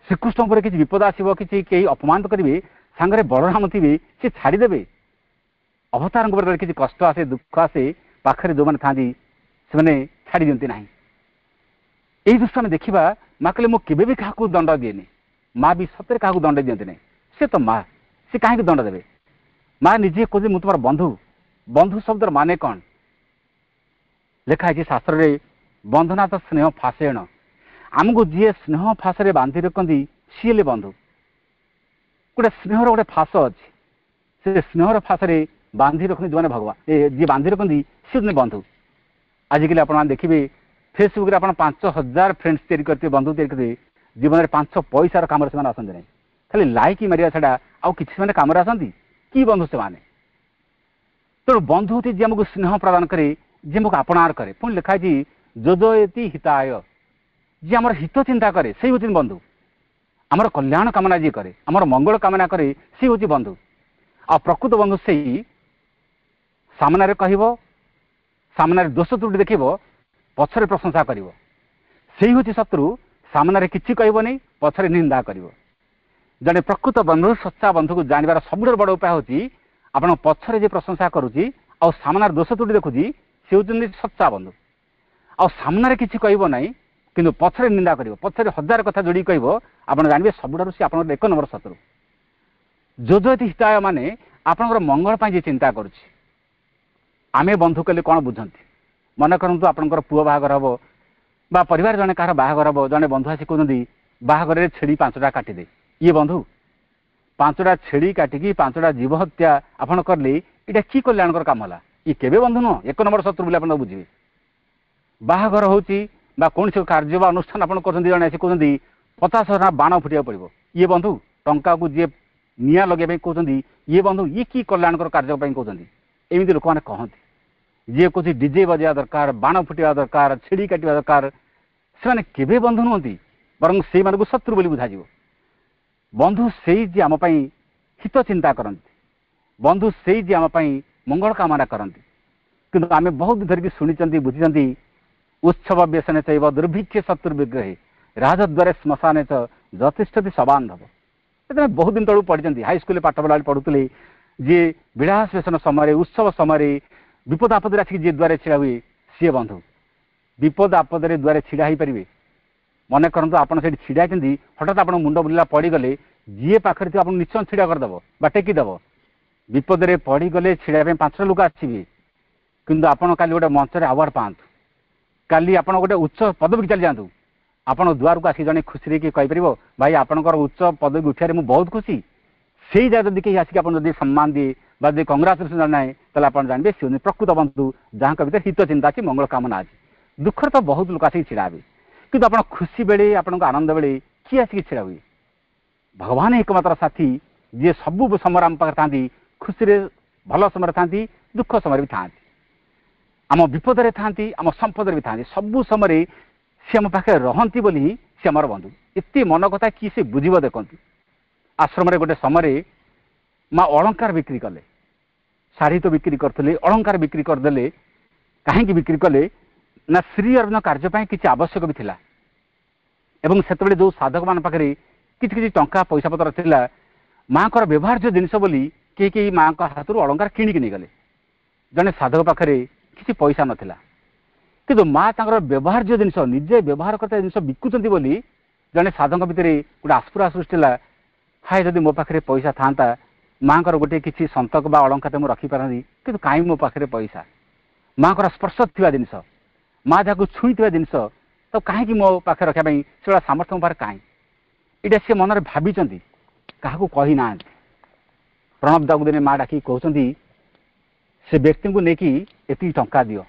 ଶ୍ରୀକୃଷ୍ଣ ଉପରେ କିଛି ବିପଦ ଆସିବ, କିଛି କେହି ଅପମାନିତ କରିବେ, ସାଙ୍ଗରେ ବଳରାମ ଥିବେ, ସେ ଛାଡ଼ିଦେବେ। ଅବତାରଙ୍କ ଉପରେ କିଛି କଷ୍ଟ ଆସେ, ଦୁଃଖ ଆସେ, ପାଖରେ ଯେଉଁମାନେ ଥାନ୍ତି ସେମାନେ ଛାଡ଼ି ଦିଅନ୍ତି ନାହିଁ। ଏଇ ଦୃଶ୍ୟ ଆମେ ଦେଖିବା। ମା କହିଲେ, ମୁଁ କେବେ ବି କାହାକୁ ଦଣ୍ଡ ଦିଏନି। ମା ବି ସତରେ କାହାକୁ ଦଣ୍ଡ ଦିଅନ୍ତି ନାହିଁ। ସେ ତ ମା, ସେ କାହିଁକି ଦଣ୍ଡ ଦେବେ? ମା ନିଜେ କହୁଛି, ମୁଁ ତୁମର ବନ୍ଧୁ। ବନ୍ଧୁ ଶବ୍ଦର ମାନେ କ'ଣ? ଲେଖା ହେଇଛି ଶାସ୍ତ୍ରରେ, ବନ୍ଧୁନାଥ ସ୍ନେହ ଫାସେଣ। ଆମକୁ ଯିଏ ସ୍ନେହ ଫାସରେ ବାନ୍ଧି ରଖନ୍ତି ସିଏ ହେଲେ ବନ୍ଧୁ। ଗୋଟେ ସ୍ନେହର ଗୋଟେ ଫାସ ଅଛି, ସେ ସ୍ନେହର ଫାସରେ ବାନ୍ଧି ରଖନ୍ତି ଯେଉଁମାନେ ଭଗବାନ, ଯିଏ ବାନ୍ଧି ରଖନ୍ତି ସିଏ ହେଉଛନ୍ତି ବନ୍ଧୁ। ଆଜିକାଲି ଆପଣମାନେ ଦେଖିବେ, ଫେସବୁକ୍ରେ ଆପଣ 5,000 ଫ୍ରେଣ୍ଡସ୍ ତିଆରି କରିଥିବେ, ବନ୍ଧୁ ତିଆରି କରିଥିବେ, ଜୀବନରେ 5 ପଇସାର କାମରେ ସେମାନେ ଆସନ୍ତି ନାହିଁ। ଖାଲି ଲାଇକ୍ ମାରିବା ଛଡ଼ା ଆଉ କିଛି ସେମାନେ କାମରେ ଆସନ୍ତି କି? ବନ୍ଧୁ ସେମାନେ। ତେଣୁ ବନ୍ଧୁ ହେଉଛି ଯିଏ ଆମକୁ ସ୍ନେହ ପ୍ରଦାନ କରେ, ଯିଏ ଆମକୁ ଆପଣାର କରେ। ପୁଣି ଲେଖା ହେଇଛି, ଯୋଜୟତି ହିତାୟ, ଯିଏ ଆମର ହିତ ଚିନ୍ତା କରେ ସେଇ ହେଉଛି ବନ୍ଧୁ। ଆମର କଲ୍ୟାଣ କାମନା ଯିଏ କରେ, ଆମର ମଙ୍ଗଳ କାମନା କରେ, ସେ ହେଉଛି ବନ୍ଧୁ। ଆଉ ପ୍ରକୃତ ବନ୍ଧୁ ସେଇ ସାମ୍ନାରେ କହିବ, ସାମ୍ନାରେ ଦୋଷ ତ୍ରୁଟି ଦେଖିବ, ପଛରେ ପ୍ରଶଂସା କରିବ। ସେଇ ହେଉଛି ଶତ୍ରୁ, ସାମ୍ନାରେ କିଛି କହିବନି, ପଛରେ ନିନ୍ଦା କରିବ। ଜଣେ ପ୍ରକୃତ ବନ୍ଧୁ, ସଚ୍ଚା ବନ୍ଧୁକୁ ଜାଣିବାର ସବୁଠାରୁ ବଡ଼ ଉପାୟ ହେଉଛି, ଆପଣ ପଛରେ ଯିଏ ପ୍ରଶଂସା କରୁଛି ଆଉ ସାମ୍ନାରେ ଦୋଷ ତ୍ରୁଟି ଦେଖୁଛି, ସେ ହେଉଛନ୍ତି ସଚ୍ଚା ବନ୍ଧୁ। ଆଉ ସାମ୍ନାରେ କିଛି କହିବ ନାହିଁ, କିନ୍ତୁ ପଛରେ ନିନ୍ଦା କରିବ, ପଛରେ 1000 କଥା ଯୋଡ଼ିକି କହିବ, ଆପଣ ଜାଣିବେ ସବୁଠାରୁ ସେ ଆପଣଙ୍କର 1 ନମ୍ବର ଶତ୍ରୁ। ଯୋଜୟତି ହିତାୟ ମାନେ ଆପଣଙ୍କର ମଙ୍ଗଳ ପାଇଁ ଯିଏ ଚିନ୍ତା କରୁଛି। ଆମେ ବନ୍ଧୁ କହିଲେ କ'ଣ ବୁଝନ୍ତି? ମନେ କରନ୍ତୁ ଆପଣଙ୍କର ପୁଅ ବାହାଘର ହେବ ବା ପରିବାର ଜଣେ କାହାର ବାହାଘର ହେବ, ଜଣେ ବନ୍ଧୁ ଆସି କହୁଛନ୍ତି, ବାହାଘରରେ ଛେଳି 5ଟା କାଟିଦେ। ଇଏ ବନ୍ଧୁ? 5ଟା ଛେଳି କାଟିକି 5ଟା ଜୀବ ହତ୍ୟା ଆପଣ କଲେ, ଏଇଟା କି କଲ୍ୟାଣକର କାମ ହେଲା? ଇଏ କେବେ ବନ୍ଧୁ ନୁହଁ, 1 ନମ୍ବର ଶତ୍ରୁ ବୋଲି ଆପଣ ବୁଝିବେ। ବାହାଘର ହେଉଛି ବା କୌଣସି କାର୍ଯ୍ୟ ବା ଅନୁଷ୍ଠାନ ଆପଣ କରୁଛନ୍ତି, ଜଣେ ଆସି କହୁଛନ୍ତି 50,000 ବାଣ ଫୁଟିବାକୁ ପଡ଼ିବ। ଇଏ ବନ୍ଧୁ? ଟଙ୍କାକୁ ଯିଏ ନିଆଁ ଲଗାଇବା ପାଇଁ କହୁଛନ୍ତି, ଇଏ ବନ୍ଧୁ? ଇଏ କି କଲ୍ୟାଣକର କାର୍ଯ୍ୟ ପାଇଁ କହୁଛନ୍ତି? ଏମିତି ଲୋକମାନେ କହନ୍ତି। ଯିଏ କହୁଛି ଡିଜେ ବଜାଇବା ଦରକାର, ବାଣ ଫୁଟିବା ଦରକାର, ଛେଳି କାଟିବା ଦରକାର, ସେମାନେ କେବେ ବନ୍ଧୁ ନୁହନ୍ତି, ବରଂ ସେଇମାନଙ୍କୁ ଶତ୍ରୁ ବୋଲି ବୁଝାଯିବ। ବନ୍ଧୁ ସେଇ ଯିଏ ଆମ ପାଇଁ ହିତ ଚିନ୍ତା କରନ୍ତି, ବନ୍ଧୁ ସେଇ ଯିଏ ଆମ ପାଇଁ ମଙ୍ଗଳ କାମନା କରନ୍ତି। କିନ୍ତୁ ଆମେ ବହୁତ ଧରିକି ଶୁଣିଛନ୍ତି, ବୁଝିଛନ୍ତି, ଉତ୍ସବ ବ୍ୟସନେ ଚୈବ ଦୁର୍ଭିକ୍ଷେ ଶତ୍ରୁବିଗ୍ରହେ ରାଜଦ୍ୱାରେ ଶ୍ମଶାନେ ଚ ଯତିଷ୍ଠତି ସବାନ୍ଧବ। ସେଥିପାଇଁ ବହୁତ ଦିନ ତଳକୁ ପଢ଼ିଛନ୍ତି, ହାଇସ୍କୁଲରେ ପାଠ ପଢ଼ା ପଢ଼ୁଥିଲେ, ଯିଏ ବିଳାସ ବ୍ୟସନ ସମୟରେ, ଉତ୍ସବ ସମୟରେ, ବିପଦ ଆପଦରେ ଆସିକି ଯିଏ ଦ୍ୱାରେ ଛିଡ଼ା ହୁଏ, ସିଏ ବନ୍ଧୁ। ବିପଦ ଆପଦରେ ଦ୍ୱାରେ ଛିଡ଼ା ହେଇପାରିବେ? ମନେ କରନ୍ତୁ ଆପଣ ସେଠି ଛିଡ଼ା ହେଇଛନ୍ତି, ହଠାତ୍ ଆପଣଙ୍କ ମୁଣ୍ଡ ବୁଲିଲା, ପଡ଼ିଗଲେ, ଯିଏ ପାଖରେ ଥିବ ଆପଣଙ୍କୁ ନିଶ୍ଚୟ ଛିଡ଼ା କରିଦେବ ବା ଟେକିଦେବ। ବିପଦରେ ପଡ଼ିଗଲେ ଛିଡ଼ା ପାଇଁ 5ଟା ଲୋକ ଆସିବେ, କିନ୍ତୁ ଆପଣ କାଲି ଗୋଟେ ମଞ୍ଚରେ ଆୱାର୍ଡ଼ ପାଆନ୍ତୁ, କାଲି ଆପଣ ଗୋଟେ ଉଚ୍ଚ ପଦବୀକି ଚାଲି ଯାଆନ୍ତୁ, ଆପଣ ଦୁଆରକୁ ଆସିକି ଜଣେ ଖୁସିରେ କିଏ କହିପାରିବ, ଭାଇ ଆପଣଙ୍କର ଉଚ୍ଚ ପଦବୀ ଉଠିବାରେ ମୁଁ ବହୁତ ଖୁସି। ସେଇ ଜାଗା ଯଦି କେହି ଆସିକି ଆପଣ ଯଦି ସମ୍ମାନ ଦିଏ ବା ଯଦି କଂଗ୍ରାଚୁଲେସନ୍ ଜଣାଏ, ତାହେଲେ ଆପଣ ଜାଣିବେ ସେ ହେଉଛି ପ୍ରକୃତ ବନ୍ଧୁ, ଯାହାଙ୍କ ଭିତରେ ହିତ ଚିନ୍ତା ଅଛି, ମଙ୍ଗଳ କାମନା ଅଛି। ଦୁଃଖରେ ତ ବହୁତ ଲୋକ ଆସିକି ଛିଡ଼ା ହେବେ, କିନ୍ତୁ ଆପଣ ଖୁସି ବେଳେ, ଆପଣଙ୍କ ଆନନ୍ଦ ବେଳେ କିଏ ଆସିକି ଛିଡ଼ା ହୁଏ? ଭଗବାନ ଏକମାତ୍ର ସାଥୀ, ଯିଏ ସବୁ ସମୟରେ ଆମ ପାଖରେ ଥାନ୍ତି, ଖୁସିରେ ଭଲ ସମୟରେ ଥାନ୍ତି, ଦୁଃଖ ସମୟରେ ବି ଥାନ୍ତି, ଆମ ବିପଦରେ ଥାନ୍ତି, ଆମ ସମ୍ପଦରେ ବି ଥାନ୍ତି, ସବୁ ସମୟରେ ସେ ଆମ ପାଖରେ ରହନ୍ତି ବୋଲି ହିଁ ସେ ଆମର ବନ୍ଧୁ। ଏତେ ମନ କଥା କି ସେ ବୁଝିବ ଦେଖନ୍ତୁ। ଆଶ୍ରମରେ ଗୋଟେ ସମୟରେ ମା ଅଳଙ୍କାର ବିକ୍ରି କଲେ, ଶାଢ଼ୀ ତ ବିକ୍ରି କରୁଥିଲେ, ଅଳଙ୍କାର ବିକ୍ରି କରିଦେଲେ। କାହିଁକି ବିକ୍ରି କଲେ ନା ଶ୍ରୀ ଅରବିନ୍ଦ କାର୍ଯ୍ୟ ପାଇଁ କିଛି ଆବଶ୍ୟକ ବି ଥିଲା, ଏବଂ ସେତେବେଳେ ଯେଉଁ ସାଧକମାନଙ୍କ ପାଖରେ କିଛି କିଛି ଟଙ୍କା ପଇସା ପତ୍ର ଥିଲା, ମାଆଙ୍କର ବ୍ୟବହାର୍ଯ୍ୟ ଜିନିଷ ବୋଲି କେହି କେହି ମାଆଙ୍କ ହାତରୁ ଅଳଙ୍କାର କିଣିକି ନେଇଗଲେ। ଜଣେ ସାଧକ ପାଖରେ କିଛି ପଇସା ନଥିଲା, କିନ୍ତୁ ମା ତାଙ୍କର ବ୍ୟବହାର୍ଯ୍ୟ ଜିନିଷ, ନିଜେ ବ୍ୟବହାର କରୁଥିବା ଜିନିଷ ବିକୁଛନ୍ତି ବୋଲି ଜଣେ ସାଧକ ଭିତରେ ଗୋଟେ ଆସ୍ଫୁରା ସୃଷ୍ଟି ହେଲା, ହାଏ ଯଦି ମୋ ପାଖରେ ପଇସା ଥାଆନ୍ତା, ମାଆଙ୍କର ଗୋଟିଏ କିଛି ସନ୍ତକ ବା ଅଳଙ୍କାର ମୁଁ ରଖିପାରନ୍ତି, କିନ୍ତୁ କାହିଁ ମୋ ପାଖରେ ପଇସା? ମାଆଙ୍କର ସ୍ପର୍ଶ ଥିବା ଜିନିଷ, ମା ଯାହାକୁ ଛୁଇଁଥିବା ଜିନିଷ, ତ କାହିଁକି ମୋ ପାଖରେ ରଖିବା ପାଇଁ ସେଗୁଡ଼ା ସାମର୍ଥ୍ୟ ମୋ ପାଖରେ କାହିଁ? ଏଇଟା ସେ ମନରେ ଭାବିଛନ୍ତି, କାହାକୁ କହିନାହାନ୍ତି। ପ୍ରଣବ ଦାକୁ ଦିନେ ମା ଡାକି କହୁଛନ୍ତି, से व्यक्ति को लेकिन एति टंका दियो।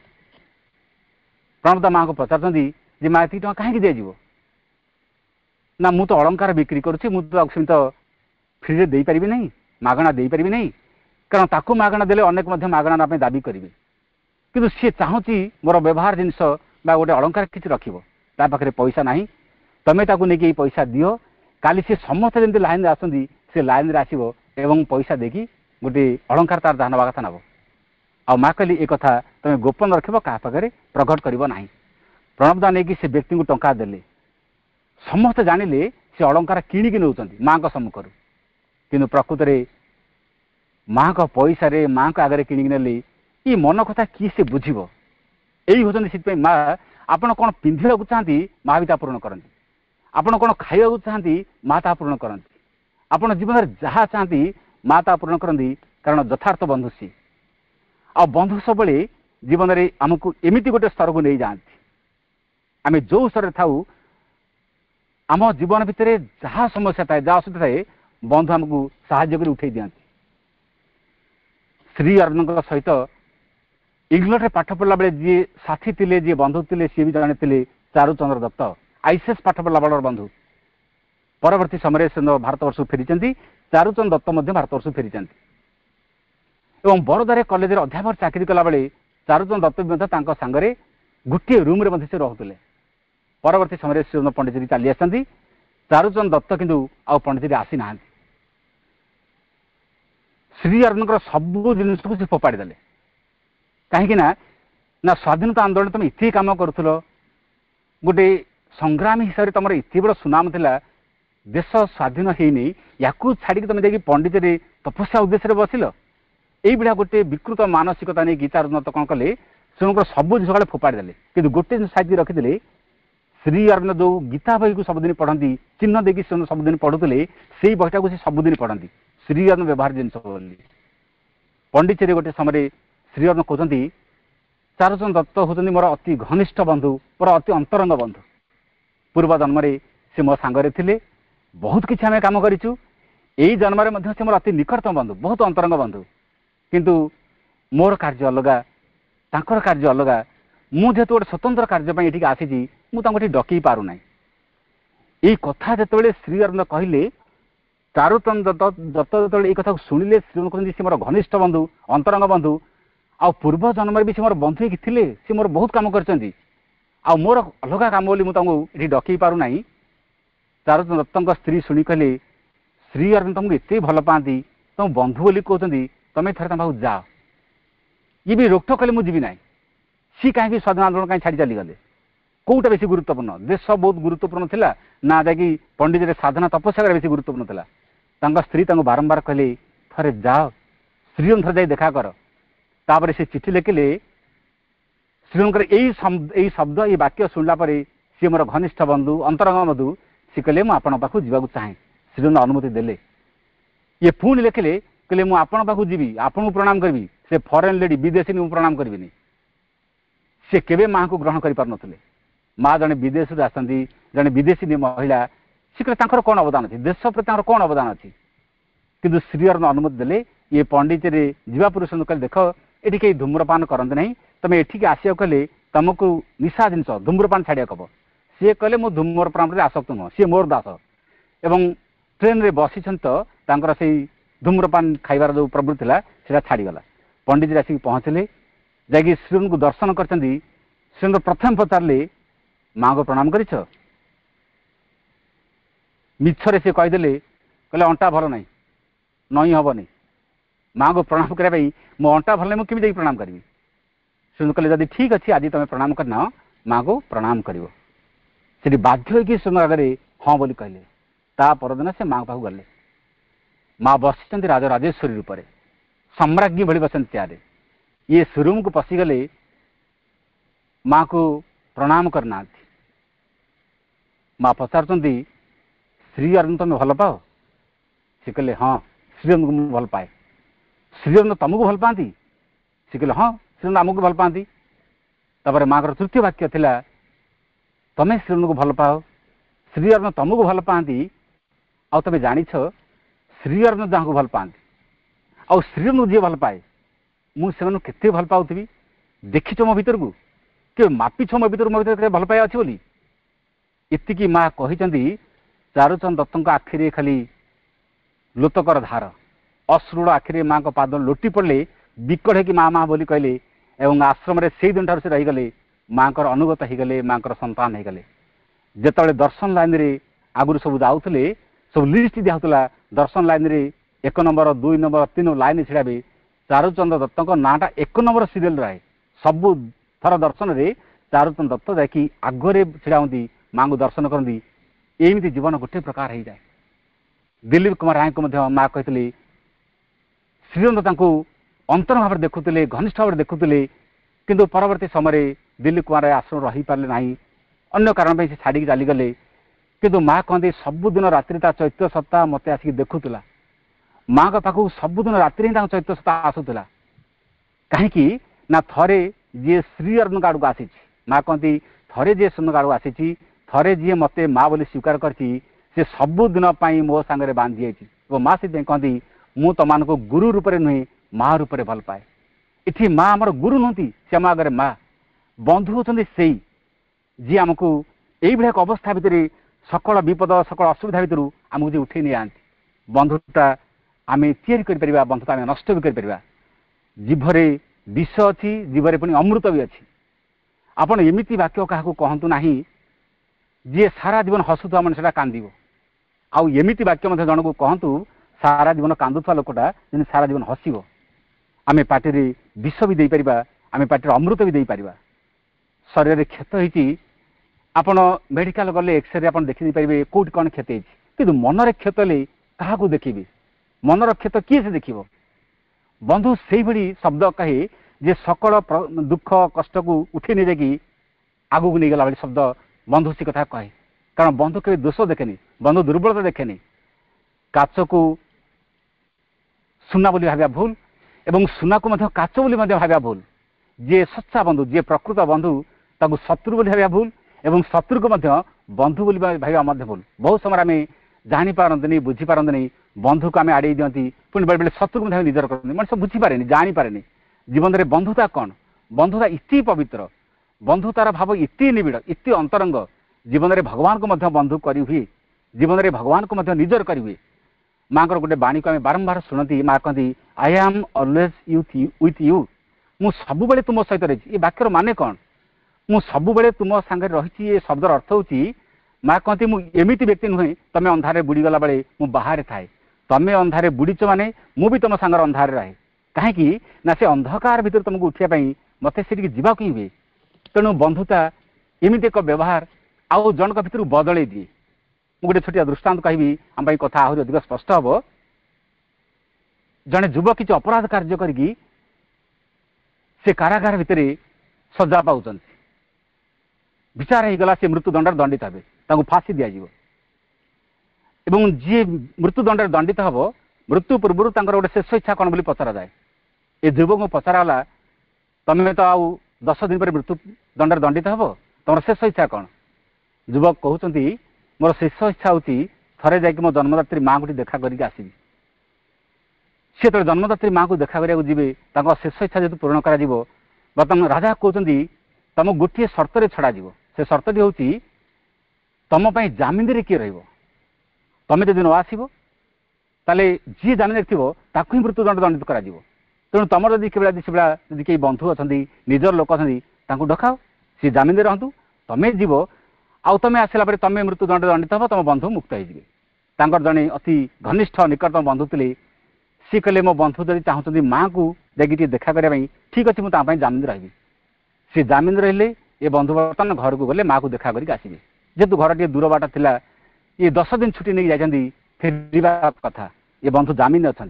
प्रणता माँ को पचार माँ एति टंका कहीं दिज्व ना मु तो अलंकार बिक्री करुच्ची मुझे तो फ्री दे पारि नहीं मागणा दे पारि नहीं कारण ताकू मागणा देले अनेक मागणा दाबी करेंगे किंतु सी चाहूँगी मोर व्यवहार जिनस गोटे अलंकार किसी रखिबो ता पाखरे पैसा नहीं तमें ताकू नहीं पैसा दियो काली सी समस्त जमी लाइन आसती से लाइन आसो एवं पैसा देकी गोटे अलंकार तार दान कथा नब आ माँ कहली एक कथा तुम्हें गोपन रख क्या पाखे प्रकट कर ना प्रणव दा नहीं से व्यक्ति को टंका देले समस्त जानिले से अलंकार किणिकी नौ माँ का सम्मुख कि प्रकृत में माँ का पैसा रे माँ का आगे किणिकी नेले ये मन कथा किए से बुझब यही होती माँ आपण कौन पिंधा चाहती माँ भी ता पूरण करती आपण कौन खावा चाहती माँ ता पूरण करती आपण जीवन में जहाँ चाहती माँ ता पूरण करती कारण यथार्थ बंधु सी आ बंधु सब जीवन में आमको एमती गोटे स्तर को नहीं जाती आम जो स्तर थाऊ आम जीवन भितर जहाँ समस्या थाए जहाँ असुविधा थाए बंधु आमको साहाय्य कर उठे दिखाती। श्री अरविंद सहित इंग्लैंड में पाठ पढ़ला बेले जी साथी थे जी बंधु थे सी भी जड़े थे चारुचंद्र दत्त आईसीएस पाठ पढ़ला बेलर बंधु परवर्ती समय से भारतवर्ष फेरी चारुचंद्र दत्त भारतवर्ष फेरी एवं बड़ोदार कॉलेज अध्यापक चाकरी कला बेले चारुचंद्र दत्त भी सांगरे गोटे रूम रे से रोते परवर्ती समय से पंडितजी चली आसती चारुचंद्र दत्त किंतु आउ पंडितजी आसी ना श्री अरविंद सबू जिनिस को फोपाड़ी देले कहीं ना स्वाधीनता आंदोलन तुम इतनी कम करुल गोटे संग्रामी हिसाब से तुम इतनी बड़ सुनाम थिला देश स्वाधीन होनी या छाड़ी तुम जाकि पंडित तपस्या उद्देश्य बसिल यही भाया गोटे विकृत मानसिकता नहीं गीतारनाथ कौन कले से सब जिन फोपाड़ी देले कि गोटे साइज रखिदे श्री अरविंद जो गीता बही को सबुदिन पढ़ती चिन्ह देखिए सबुदिन पढ़ुते से बहीटा को सबुदिन पढ़ती श्री अरविंद व्यवहार जिन पंडिचेरी गोटे समय श्री अरविंद कहते चारुचंद्र दत्त होती मोर अति घनिष्ठ बंधु मोर अति अंतरंग बंधु पूर्व जन्म से मो सांगरे थिले बहुत किसी आम कम करूँ यही जन्म से मोर अति निकटतम बंधु बहुत अंतरंग बंधु किंतु मोर कार्य अलग तांकर कार्य अलग मुझे गोटे स्वतंत्र कार्य ये आसी मुझे डकई पारना यही कथा जो श्री अरविंद कहले चारुचंद्र दत्त जो ये कथा शुणिले श्री कहते सी मोर घनिष्ठ बंधु अंतरंग बंधु आ पूर्व जन्म भी से मोर बंधु थे सी मोर बहुत कम कर मोर अलग कम बोली मुझे डकई पारना चारुचंद्र दत्त स्त्री शुणी कहले श्री अरविंद तुमको एत भल पाती तुम बंधु बोली कहते तुम्हें थे तुम जाओ ये भी रोकठोक कले मुझे ना सी कहीं स्वाधीन आंदोलन कहीं छाड़ी चलीगले कौटा बेसी गुरुत्वपूर्ण देश बहुत गुरुत्वपूर्ण थिला ना जाकि पंडित साधना तपस्या बेसी गुरुत्वपूर्ण थिला स्त्री बारंबार कहले थे जाओ श्री थे देखा कर तापर से चिठी लिखिले श्रीकर यही शब्द ये वाक्य शुणला सी मोर घनिष्ठ बंधु अंतरंग बंधु सी कहले मुझे आपण पाखु जावाक चाहे श्री अनुमति देले ये पुणी लिखिले कहले मुझे आपण पाखु जीवी आपन को प्रणाम करी से फॉरेन लेडी विदेशी मुझे प्रणाम करी से केवे माँ को ग्रहण कर पार नथिले माँ जड़े विदेश आसती जड़े विदेशी महिला सी कहले कौन अवदान अच्छी देश प्रति कौन अवदान अच्छी किंतु श्री अरविंद अनुमति देले ये पंडिचेरी जीवा पुरुष कहले देख ये कहीं धूम्रपान करते ना तुम एठिक आसिया कहले तुमको निशा जिन धूम्रपान छाड़ा कब सी कहले मो धूम्रपान आसक्त नुह सी मोर दास एवं ट्रेन रे बसी से धूम्रपान खाइबार जो प्रवृत्ति था छाड़ीगला पंडित जी आसिक पहुँचले जाकि श्री को दर्शन कर श्री प्रथम पचारे माँ को प्रणाम कर मिछरे सी कहीदे कहले अंटा भल ना नई हेनी माँ को प्रणाम करने मो अंटा भल नहीं मुझे प्रणाम करी श्री कहले जब ठीक अच्छे आज तुम प्रणाम करना माँ को प्रणाम कर बाध्य श्री आगे हाँ बोली कहले ता परदिन से माँ पाख गले माँ बसी राजराजेश्वरी रूप से सम्राज्ञी भली बस चेयर ये रूम को पशिगले माँ को प्रणाम करना माँ पचार श्री अरविंद तुम भल पाओ सी कहले हाँ श्री अरविंद को भल पाए श्री अरविंद तुमको भल पाती सी कहले हाँ श्री अरविंद आमको भल पाती तापर माँ को तृतीय वाक्य थिला तुम्हें श्री अरविंद को भल पाओ श्री अरविंद तुमको भल पाती आ तुम जान श्री अरविंद जहाँ को भल पाती आ श्री अरविंद जी भल पाए मुझे केते भल पाऊथी देखीच मो भीतर को के मापिछ मो भीतर भल पाया अच्छी बोली इतिकी माँ कहते चारुचंद दत्त आखिरी खाली लोतकर धार अश्रुड़ आखिरी माँ को पाद लोटी पड़े विकट कि माँ माँ बोली कहले एवं आश्रम से दिन ठार से रहीगले माँ को अनुगत होगले माँ को संतान होगले जिते दर्शन लाइन रे आगुरी सब जाऊे सब लिस्ट दिखाला दर्शन लाइन रे 1 नंबर 2 नंबर 3 लाइन छिड़ाबे चारुचंद दत्त नाटा 1 नंबर सीरियल रहे सबू थर दर्शन रे चारुचंद दत्त जाकि आगरे छिड़ाती माँ को दर्शन करती एमती जीवन गोटे प्रकार हो जाए। दिलीप कुमार राय को माँ कहते श्रीरंग अंतर भाव देखुले घनिष्ठ भाव देखुले किंतु परवर्ती समय दिलीप कुमार राय आश्रम रही पारे ना अन्य कारण से छाड़ी चलीगले किंतु माँ कहते सबुदिन रात्रि चैत्र सत्ता मत आसिक देखुला माँ का पाखक सबुदिन रात्रि ही चैत्र सत्ता आसूला कहीं ना थरे जी श्रीअर्जुन आड़ को आसी माँ कहती थरे जी सुन आड़ आसी थरे जी मत माँ बोली स्वीकार करती से सबुदिन मो सांगे बांधी जाइए माँ से कहती मु तुम को गुरु रूप से नुहे माँ रूप से भल पाए इटी माँ आमर गुरु नुहति से आम आगे माँ बंधु होती से जी आमको यही एक अवस्था भितर सकल विपद सकल असुविधा भितर आमको जी उठे नहीं आती बंधुता आम या बंधुता आम नष्ट भी कर जीभरे विष अच्छी जीभरे पुणी अमृत भी अच्छी आपण एमती वाक्य क्या कहतु ना जी सारा जीवन हसुवा मनुष्यटा कांद आउ एमती वाक्य जन को कहतु सारा जीवन कांदुवा लोकटा जी सारा जीवन हसब आम पार्टी विष भी दे पार आम पार्टी अमृत भी दे पार शरीर में क्षत होती आपण मेडिकल गले एक्सरे आप देखी पारे कौट कौन क्षत कि मनर क्षत ले क्या देखिए मनर क्षत किए से देख बंधु से भाई शब्द कहे जे सकल दुख कष्ट को उठे नहीं जाकि आगू को नहीं गला शब्द बंधु से कथा कहे कारण बंधु के दोष देखे बंधु दुर्बलता देखे काच को सुना बोली भाविया भूल एवं सुना को काच बोली भाविया भूल जे सच्चा बंधु जे प्रकृत बंधु ताकू शत्रु बोली भाविया भूल एवं शत्रु को बंधु बोली भाविया भूल बहुत समय आम जापारती बुझीपारती बंधु को आम आड़े दिखती पुणी बेले बेले शत्रु को निजर करते मनुष्य बुझीपारे जापारे जीवन में बंधुता कौन बंधुता इति पवित्र बंधुतार भाव इति निबिड़ इति अंतरंग जीवन में भगवान को बंधु कर जीवन में भगवान को निजर करें माँ को गोटे बाणी को आम बारंबार शुणती माँ कहती I am always with you मु सब बेले तुम सहित रही ये वाक्यर माने कौन मु सब बेले तुम सांगे रही ये शब्दर अर्थ होची माँ कहती मुझे व्यक्ति नुहे तुम अंधारे बुड़ीगला बेले मु बाहर थाए तुम अंधारे बुड़ीच माने मु भी तुम सांगर अंधारे रहे कहीं ना से अंधकार भितर तुमको उठाई मत से जावाक ही हुए तेणु बंधुता एमती एक व्यवहार आउ जन भर बदल दिए गोटे छोटिया दृष्टांत कहि आम कथा आहरी अधिक स्पष्ट हम जड़े युवक किसी अपराध कार्य करी से कारागार भितर सजा पाँच विचार होगला से मृत्युदंड दंडित हे फांसी दिज्व जी मृत्युदंड दंडित हम मृत्यु पूर्व गोटे शेष इच्छा कौन बोली पचरा जाए ये युवक को पचराला तुम्हें तो आउ 10 दिन पर मृत्युदंड दंडित हम तुम शेष इच्छा कौन युवक कहते मोर शेष इच्छा हूँ थे जा मो जन्मदात्री माँ को देखा करके आसबि सी तो जन्मदात्री माँ को देखा करा जी शेष इच्छा जो पूरण कर बर्तमान राजा कहते तुम गोटे सर्त छड़ा से सर्तटी हूँ तुम जामिन रे किए रमें जब न आसो ताले जी जामिन थी ही मृत्युदंड दंडित कर तेणु तुम जब किसी कई बंधु अच्छा निजर लोक अच्छा डकाओ सी जामिन रहतु तुम्हें जीव आउ तुम आसला तुम मृत्युदंड दंडित हम तुम बंधु मुक्त हो जड़े अति घनिष्ठ निकटतम बंधु थे सी कहले मो बंधु जब चाहते माँ को जाकि देखा करने ठीक अच्छे मुझे जामिन रही सी जामिन रही ये बंधु बर्तमान घर को गले माँ को देखा करके आसबे जेतु घर टे दूर बाट था ये 10 दिन छुट्टी नहीं जाती फेर कथा ये बंधु जामिन अच्छा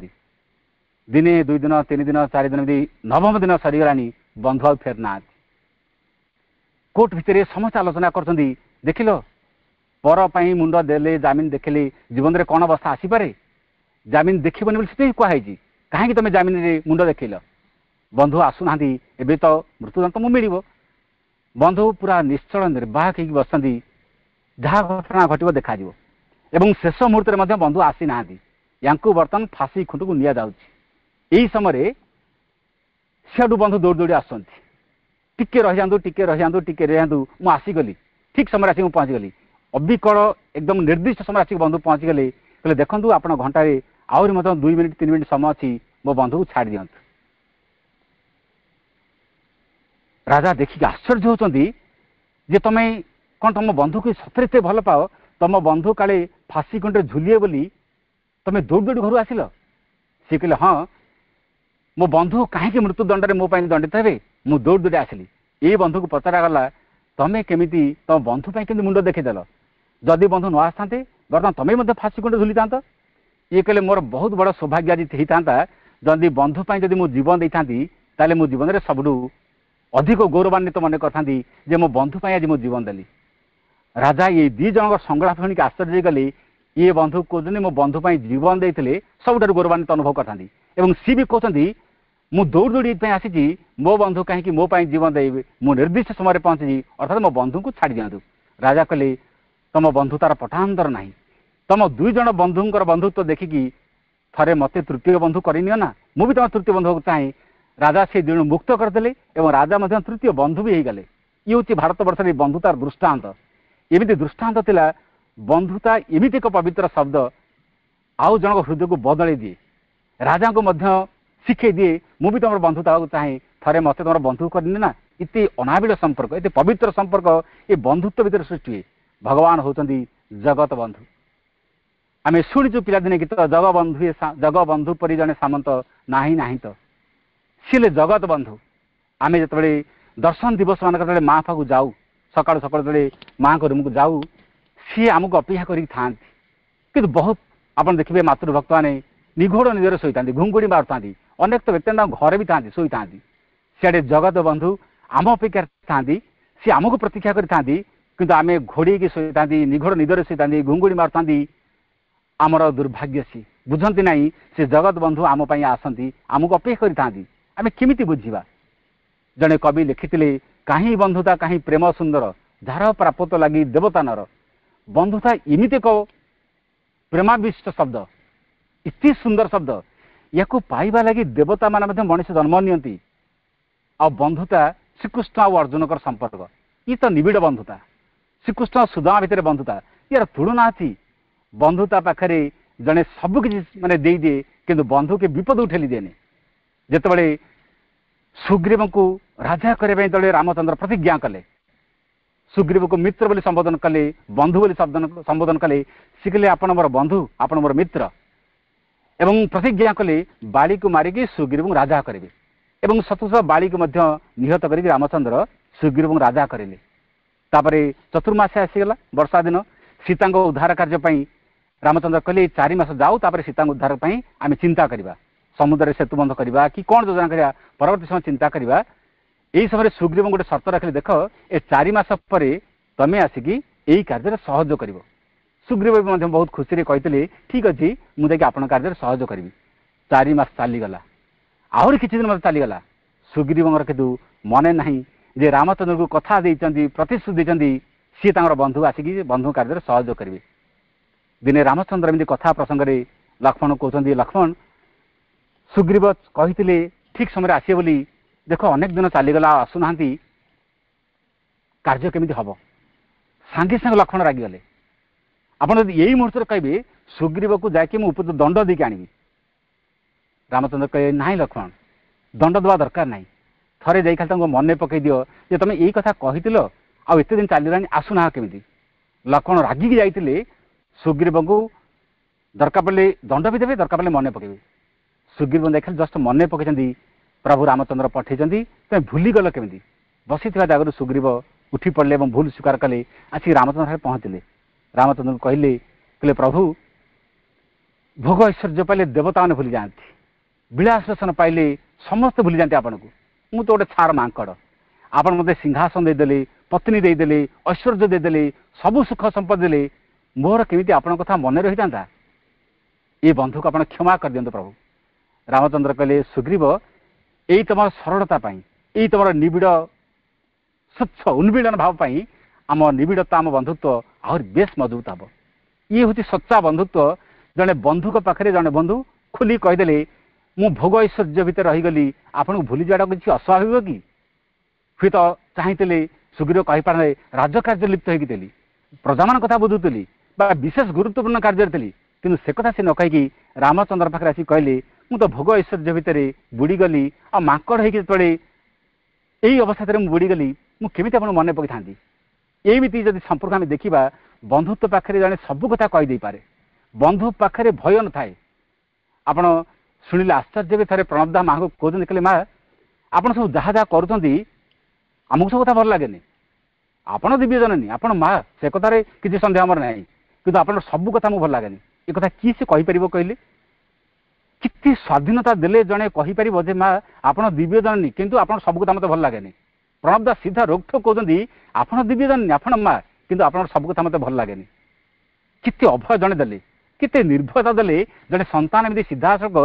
दिने 2 दिन 3 दिन 4 दिन नवम दिन सरीगला बंधु आ फेर ना कोर्ट भितर समस्त आलोचना कर देख लो पर मुंड देले जामिन देखले जीवन में कौन अवस्था आसीपे जामिन देखबनी बोली से कहुई कहीं तुम जामिन रे मुंड देखल बंधु आसुना एवं तो मृत्युदंड तुमको मिल बंधु पूरा निश्चल निर्वाहक हो बसती जहाँ घटना घटव देखा एवं शेष मुहूर्त में बंधु आसी ना या बर्तमान फांसी खुंट को नि जाऊँगी यही समय सियाडू बंधु दौड़ दौड़ी आसुँच टिके रही जातु टिके रही जातु टिके रही जातु मुझे आसीगली ठीक समय आसिक पहुँचीगली अबिकल एकदम निर्दिष्ट समय आसिक बंधु पहुँचीगले कहले देखु आप घंटे आहरी मत 2 मिनिट 3 मिनिट समय अच्छी मो बंधु को छाड़ दिंतु राजा देखिक आश्चर्य होती जे तुम कौन तुम बंधु को सतरे भल पाओ तुम बंधु काले फाँसी कंटे झुलिए बोली तुम दौड़ दौड़ घर आसिल सी कहले हाँ मो बंधु कहीं मृत्युदंड मो दंडित हे मु दौड़ दौड़ी आसिली ये बंधु को पचरागला तुम केमी तुम बंधु के मुंड देखीदेल जदि बंधु न आसता बर्तमान तुम्हें फाँसी कंटे झुली था ये कहले मोर बहुत बड़ सौभाग्य आज होता जदि बंधु जदि मु जीवन देता ताले मो जीवन में सबुठू अधिक गौरवान्वित मन करती जे मो बंधु आज मो जीवन देली राजा ये 2 जन संग्राम शुणिक आश्चर्य गले ये बंधु कहते मो बंधु जीवन देते सबुठ गौरवान्वित अनुभव करती सी भी कहते मु दौड़ दौड़ी आसी मो बंधु कहीं मो जीवन दे मु निर्दिष्ट समय पहुंची अर्थात मो बंधु को छाड़ दिंतु राजा कहले तुम बंधु तार पटान्तर ना तुम 2 जन बंधुंकर बंधुत्व देखिकी थरे मते तृतीय बंधु करनी ना मु भी तुम तृतीय बंधु चाहे राजा से 2 मुक्त करदे और राजा तृतीय बंधु भी होगले ये हूँ भारत वर्ष बंधुतार दृष्टांत एमती दृष्टांत थिला बंधुता एमती एक पवित्र शब्द आउ जन हृदय को बदल दिए राजा को शिखे दिए मु भी तुम बंधुता चाहे थरे मत तुम बंधु करनी ना इतने अनाविल संपर्क इतने पवित्र संपर्क ये बंधुत्व भीतर सृष्टि हुए भगवान होती जगत बंधु आम शुणीचु पिलादिने गीत जगबंधु परी जड़े सामंत नाही नाही तो सी जगत बंधु आम जो दर्शन दिवस मानक माँ पाक जाऊ सकाल सकाल जो माँ को रूम को जाऊ सी आमको अपेक्षा कर बहुत आप देखिए मातृभक्त मैंने निघोड़ निजर शोई था घुंगुड़ी मारुता अनेक तो व्यक्ति घर भी था शोई था सियाड़े जगत बंधु आम अपेक्षा था सी आमको प्रतीक्षा करते आम घोड़ी शोई था निघोड़ निजर शोई था घुंगुड़ी मारुता आमर दुर्भाग्य सी बुझती ना से जगत बंधु आम आसती आमको अपेक्षा करते आम केमी बुझा जड़े कवि लिखिते कहीं बंधुता कहीं प्रेम सुंदर जार प्राप्त लगी देवता नर बंधुता एमती एक प्रेमाविष्ट शब्द इतनी सुंदर शब्द या पाइबा लगी देवता मान मनुष्य जन्म नि आ बंधुता श्रीकृष्ण और अर्जुन का संपर्क ये तो निबिड़ बंधुता श्रीकृष्ण सुदामा भितर बंधुता यार तुलना थी बंधुता पाखे जड़े सबकि मानने दे दिए कि बंधु के विपद उठेली दिए जिते सुग्रीव को राजा करने तले रामचंद्र प्रतिज्ञा कले सुग्रीव को मित्र बोली संबोधन कले बंधु बोली संबोधन कले शिखले आपण मोर बंधु आपण मोर मित्र एवं प्रतिज्ञा कले बाली को मारिकी सुग्रीव राजा करेंगे एवं सतुष बाली को निहत कर रामचंद्र सुग्रीव राजा करें चतुर्मास आसीगला वर्षा दिन सीता उद्धार कार्य रामचंद्र कहले 4 मास जाऊ सीता उद्धार आम चिंता करवा समुद्र सेतु बंध करवा कि कौन योजना करवा परवर्ती समय चिंता करवा यही समय सुग्रीव गोटे शर्त रखिले देख ए 4 मास पर तमें आसिकी यही कार्य सहयोग कर सुग्रीव भी बहुत खुशी कहते ठीक अच्छे मुझे आपण कार्य सहयोग करी 4 मास चलीगला आहरी किसी दिन मतलब चलीगला सुग्रीव कितु मने ना जे रामचंद्र को कथा प्रतिश्रुति देती सी बंधु आसिकी बंधु कार्य सहयोग करेंगे दिने रामचंद्र एमती कथा प्रसंग में लक्ष्मण कहते लक्ष्मण सुग्रीव कहते ठीक समय आसे बोली देख अनेक दिन चलीगला आसुना कार्य केमी हम सांगे सांगे लक्ष्मण रागिगले आपड़ यही मुहूर्त कहे सुग्रीव को जाकि मुझे दंड देके आनी रामचंद्र कहे ना लक्ष्मण दंड देवा दरकार ना थे जा खाली मन पकई दियो जे तुम यही कथा कही आते दिन चलना आसुना केमी लक्ष्मण रागिकी जाते सुग्रीव को दरकार पड़े दंड भी देवे दरकार पड़े मन पकड़े सुग्रीव देख जस्ट मन पकई प्रभु रामचंद्र पठे तुम भूलीगल केमी बसी जगह सुग्रीव उठी पड़े और भूल स्वीकार कले आसिक रामचंद्र पहुँचले रामचंद्र को कहले प्रभु भोग ऐश्वर्य पाइले देवता मैंने भूली जाती विलास रसन पाइले समस्त भूली जाती आपन को मु तो गोटे छार मांकड़ आपन मत सिंहासन देदेले पत्नी देदेले ऐश्वर्य देदेले सबु सुख संपद देले मोर केमी आपण कथा मन रही था ये बंधु को आप क्षमा कर दिंतु प्रभु रामचंद्र कहले सुग्रीव यही तुम सरलता यही तुम निबिड़ स्वच्छ उन्मीलन भाव आम निबिड़ता आम बंधुत्व आहरी बेस मजबूत हम ये हूँ सच्चा बंधुत्व जड़े बंधु पाखे जड़े बंधु खोली कहीदे ମୁଁ ଭୋଗ ଐଶ୍ୱର୍ଯ୍ୟ ଭିତରେ ରହିଗଲି, ଆପଣଙ୍କୁ ଭୁଲି ଯିବାଟା କିଛି ଅସ୍ୱାଭାବିକ କି? ହୁଏତ ଚାହିଁଥିଲେ ସୁଗ୍ରୀବ କହିପାରେ ରାଜକାର୍ଯ୍ୟ ଲିପ୍ତ ହେଇକି ଥିଲି, ପ୍ରଜାମାନଙ୍କ କଥା ବୁଝୁଥିଲି ବା ବିଶେଷ ଗୁରୁତ୍ୱପୂର୍ଣ୍ଣ କାର୍ଯ୍ୟରେ ଥିଲି, କିନ୍ତୁ ସେ କଥା ସେ ନ କହିକି ରାମଚନ୍ଦ୍ର ପାଖରେ ଆସି କହିଲେ ମୁଁ ତ ଭୋଗ ଐଶ୍ୱର୍ଯ୍ୟ ଭିତରେ ବୁଡ଼ିଗଲି, ଆଉ ମାଙ୍କଡ଼ ହେଇକି ଯେତେବେଳେ ଏଇ ଅବସ୍ଥାରେ ମୁଁ ବୁଡ଼ିଗଲି, ମୁଁ କେମିତି ଆପଣଙ୍କୁ ମନେ ପକାଇଥାନ୍ତି? ଏମିତି ଯଦି ସମ୍ପର୍କ ଆମେ ଦେଖିବା, ବନ୍ଧୁତ୍ୱ ପାଖରେ ଜଣେ ସବୁ କଥା କହିଦେଇପାରେ, ବନ୍ଧୁ ପାଖରେ ଭୟ ନଥାଏ। ଆପଣ ଶୁଣିଲେ ଆଶ୍ଚର୍ଯ୍ୟ ବି ଥରେ ପ୍ରଣବ ଦା ମାଆଙ୍କୁ କହୁଛନ୍ତି, କହିଲେ ମା ଆପଣ ସବୁ ଯାହା ଯାହା କରୁଛନ୍ତି ଆମକୁ ସବୁ କଥା ଭଲ ଲାଗେନି, ଆପଣ ଦିବ୍ୟ ଜନନୀ, ଆପଣ ମା, ସେ କଥାରେ କିଛି ସନ୍ଦେହ ଆମର ନାହିଁ, କିନ୍ତୁ ଆପଣଙ୍କ ସବୁ କଥା ଆମକୁ ଭଲ ଲାଗେନି। ଏ କଥା କିଏ ସେ କହିପାରିବ କହିଲେ? କେତେ ସ୍ୱାଧୀନତା ଦେଲେ ଜଣେ କହିପାରିବ ଯେ ମା ଆପଣ ଦିବ୍ୟ ଜନନୀ, କିନ୍ତୁ ଆପଣ ସବୁ କଥା ମୋତେ ଭଲ ଲାଗେନି? ପ୍ରଣବ ଦା ସିଧା ରୋକଠୋକ କହୁଛନ୍ତି ଆପଣ ଦିବ୍ୟ ଜନନୀ, ଆପଣ ମା, କିନ୍ତୁ ଆପଣଙ୍କ ସବୁ କଥା ମୋତେ ଭଲ ଲାଗେନି। କେତେ ଅଭୟ ଜଣେ ଦେଲେ, କେତେ ନିର୍ଭୟତା ଦେଲେ ଜଣେ ସନ୍ତାନ ଏମିତି ସିଧାସଳଖ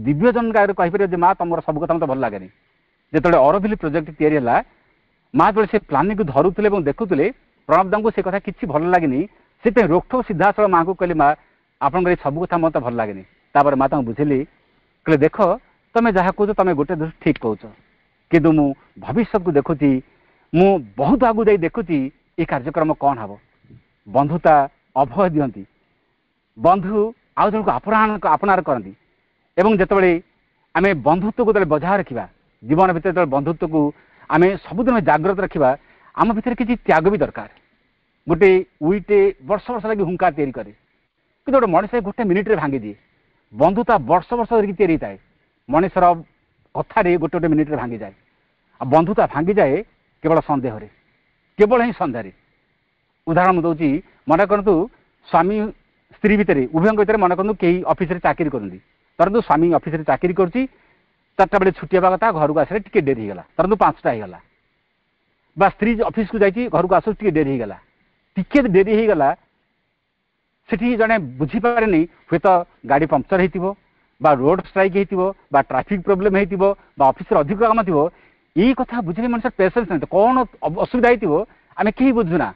ଦିବ୍ୟ ଜନନୀ ଆଗରେ କହିପାରିବ ଯେ ମା ତମର ସବୁ କଥା ମୋତେ ଭଲ ଲାଗେନି। ଯେତେବେଳେ ଅରବିଲି ପ୍ରୋଜେକ୍ଟ ତିଆରି ହେଲା, ମା ଯେତେବେଳେ ସେ ପ୍ଲାନିଂକୁ ଧରୁଥିଲେ ଏବଂ ଦେଖୁଥିଲେ, ପ୍ରଣବ ଦାଙ୍କୁ ସେ କଥା କିଛି ଭଲ ଲାଗେନି, ସେଥିପାଇଁ ରୋକଠୋକ ସିଧାସଳଖ ମାଆଙ୍କୁ କହିଲେ ମା ଆପଣଙ୍କର ଏ ସବୁ କଥା ମୋତେ ଭଲ ଲାଗେନି। ତାପରେ ମା ତାଙ୍କୁ ବୁଝିଲି, କହିଲେ ଦେଖ ତମେ ଯାହା କହୁଛ ତମେ ଗୋଟେ ଦୃଷ୍ଟି ଠିକ୍ କହୁଛ, କିନ୍ତୁ ମୁଁ ଭବିଷ୍ୟତକୁ ଦେଖୁଛି, ମୁଁ ବହୁତ ଆଗକୁ ଯାଇ ଦେଖୁଛି ଏ କାର୍ଯ୍ୟକ୍ରମ କ'ଣ ହେବ। ବନ୍ଧୁତା ଅଭୟ ଦିଅନ୍ତି, ବନ୍ଧୁ ଆଉ ଜଣକୁ ଆପଣାର କରନ୍ତି, ଏବଂ ଯେତେବେଳେ ଆମେ ବନ୍ଧୁତ୍ୱକୁ ଯେତେବେଳେ ବଜାୟ ରଖିବା, ଜୀବନ ଭିତରେ ଯେତେବେଳେ ବନ୍ଧୁତ୍ୱକୁ ଆମେ ସବୁଦିନ ଜାଗ୍ରତ ରଖିବା, ଆମ ଭିତରେ କିଛି ତ୍ୟାଗ ବି ଦରକାର। ଗୋଟେ ଉଇଟେ ବର୍ଷ ବର୍ଷ ଲାଗି ହୁଙ୍କା ତିଆରି କରେ, କିନ୍ତୁ ଗୋଟେ ମଣିଷ ଗୋଟେ ମିନିଟ୍ରେ ଭାଙ୍ଗିଦିଏ। ବନ୍ଧୁତା ବର୍ଷ ବର୍ଷ ଧରିକି ତିଆରି ହେଇଥାଏ, ମଣିଷର କଥାରେ ଗୋଟେ ଗୋଟେ ମିନିଟ୍ରେ ଭାଙ୍ଗିଯାଏ। ଆଉ ବନ୍ଧୁତା ଭାଙ୍ଗିଯାଏ କେବଳ ସନ୍ଦେହରେ, କେବଳ ହିଁ ସନ୍ଦେହରେ। ଉଦାହରଣ ମୁଁ ଦେଉଛି, ମନେ କରନ୍ତୁ ସ୍ୱାମୀ ସ୍ତ୍ରୀ ଭିତରେ, ଉଭୟଙ୍କ ଭିତରେ ମନେ କରନ୍ତୁ କେହି ଅଫିସରେ ଚାକିରି କରନ୍ତି, ଧରନ୍ତୁ ସ୍ୱାମୀ ଅଫିସରେ ଚାକିରି କରୁଛି, 4ଟା ବେଳେ ଛୁଟି ହେବା କଥା, ଘରକୁ ଆସିଲେ ଟିକେ ଡେରି ହେଇଗଲା, ଧରନ୍ତୁ 5ଟା ହେଇଗଲା, ବା ସ୍ତ୍ରୀ ଅଫିସକୁ ଯାଇଛି ଘରକୁ ଆସୁ ଟିକେ ଡେରି ହେଇଗଲା, ଟିକେ ଡେରି ହେଇଗଲା, ସେଠି ଜଣେ ବୁଝିପାରେନି ହୁଏତ ଗାଡ଼ି ପମ୍ପଚର ହେଇଥିବ, ବା ରୋଡ୍ ଷ୍ଟ୍ରାଇକ୍ ହେଇଥିବ, ବା ଟ୍ରାଫିକ୍ ପ୍ରୋବ୍ଲେମ୍ ହେଇଥିବ, ବା ଅଫିସରେ ଅଧିକ କାମ ଥିବ। ଏଇ କଥା ବୁଝିଲେ ମଣିଷର ପେସେନ୍ସ ନାହିଁ, କ'ଣ ଅସୁବିଧା ହେଇଥିବ ଆମେ କେହି ବୁଝୁନା।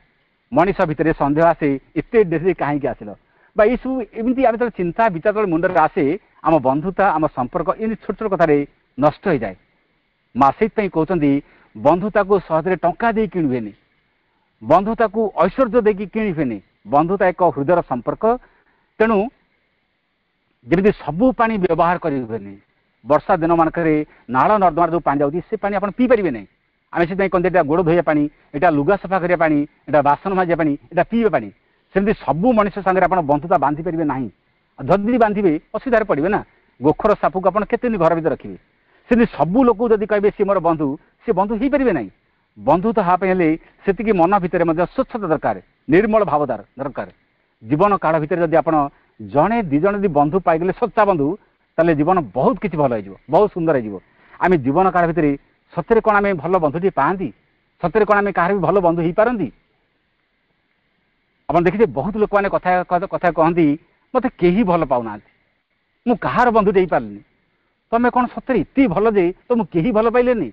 ମଣିଷ ଭିତରେ ସନ୍ଦେହ ଆସେ, ଏତେ ଡେରି କାହିଁକି ଆସିଲ, ବା ଏଇସବୁ ଏମିତି ଆମେ ଯେତେବେଳେ ଚିନ୍ତା ବିଚାର ଯେତେବେଳେ ମୁଣ୍ଡରେ ଆସେ, ଆମ ବନ୍ଧୁତା ଆମ ସମ୍ପର୍କ ଏମିତି ଛୋଟ ଛୋଟ କଥାରେ ନଷ୍ଟ ହେଇଯାଏ। ମା ସେଇଥିପାଇଁ କହୁଛନ୍ତି ବନ୍ଧୁତାକୁ ସହଜରେ ଟଙ୍କା ଦେଇ କିଣିବେନି, ବନ୍ଧୁତାକୁ ଐଶ୍ୱର୍ଯ୍ୟ ଦେଇକି କିଣିବେନି, ବନ୍ଧୁତା ଏକ ହୃଦୟର ସମ୍ପର୍କ। ତେଣୁ ଯେମିତି ସବୁ ପାଣି ବ୍ୟବହାର କରିବେନି, ବର୍ଷା ଦିନ ମାନଙ୍କରେ ନାଳ ନର୍ଦ୍ଦମାରେ ଯେଉଁ ପାଣି ଯାଉଛି ସେ ପାଣି ଆପଣ ପିଇପାରିବେ ନାହିଁ। ଆମେ ସେଥିପାଇଁ କହନ୍ତି ଏଇଟା ଗୋଡ଼ ଧୋଇବା ପାଣି, ଏଇଟା ଲୁଗା ସଫା କରିବା ପାଣି, ଏଇଟା ବାସନ ମାଜିବା ପାଣି, ଏଇଟା ପିଇବା ପାଣି। ସେମିତି ସବୁ ମଣିଷ ସାଙ୍ଗରେ ଆପଣ ବନ୍ଧୁତା ବାନ୍ଧି ପାରିବେ ନାହିଁ, ଯଦି ବାନ୍ଧିବେ ଅସୁବିଧାରେ ପଡ଼ିବେ ନା। ଗୋଖର ସାପକୁ ଆପଣ କେତେ ଦିନ ଘର ଭିତରେ ରଖିବେ? ସେମିତି ସବୁ ଲୋକକୁ ଯଦି କହିବେ ସିଏ ମୋର ବନ୍ଧୁ, ସେ ବନ୍ଧୁ ହେଇପାରିବେ ନାହିଁ। ବନ୍ଧୁତା ହେବା ପାଇଁ ହେଲେ ସେତିକି ମନ ଭିତରେ ମଧ୍ୟ ସ୍ୱଚ୍ଛତା ଦରକାର, ନିର୍ମଳ ଭାବ ଦରକାର। ଜୀବନ କାଳ ଭିତରେ ଯଦି ଆପଣ ଜଣେ ଦି ଜଣ ଯଦି ବନ୍ଧୁ ପାଇଗଲେ, ସଚ୍ଚା ବନ୍ଧୁ, ତାହେଲେ ଜୀବନ ବହୁତ କିଛି ଭଲ ହେଇଯିବ, ବହୁତ ସୁନ୍ଦର ହେଇଯିବ। ଆମେ ଜୀବନ କାଳ ଭିତରେ ସତରେ କ'ଣ ଆମେ ଭଲ ବନ୍ଧୁଟିଏ ପାଆନ୍ତି? ସତରେ କ'ଣ ଆମେ କାହାର ବି ଭଲ ବନ୍ଧୁ ହେଇପାରନ୍ତି? ଆପଣ ଦେଖିବେ ବହୁତ ଲୋକମାନେ କଥା କହନ୍ତି ମୋତେ କେହି ଭଲ ପାଉନାହାନ୍ତି, ମୁଁ କାହାର ବନ୍ଧୁ ଦେଇପାରିଲିନି। ତମେ କ'ଣ ସତରେ ଏତେ ଭଲ ଯେ ତମକୁ କେହି ଭଲ ପାଇଲେନି?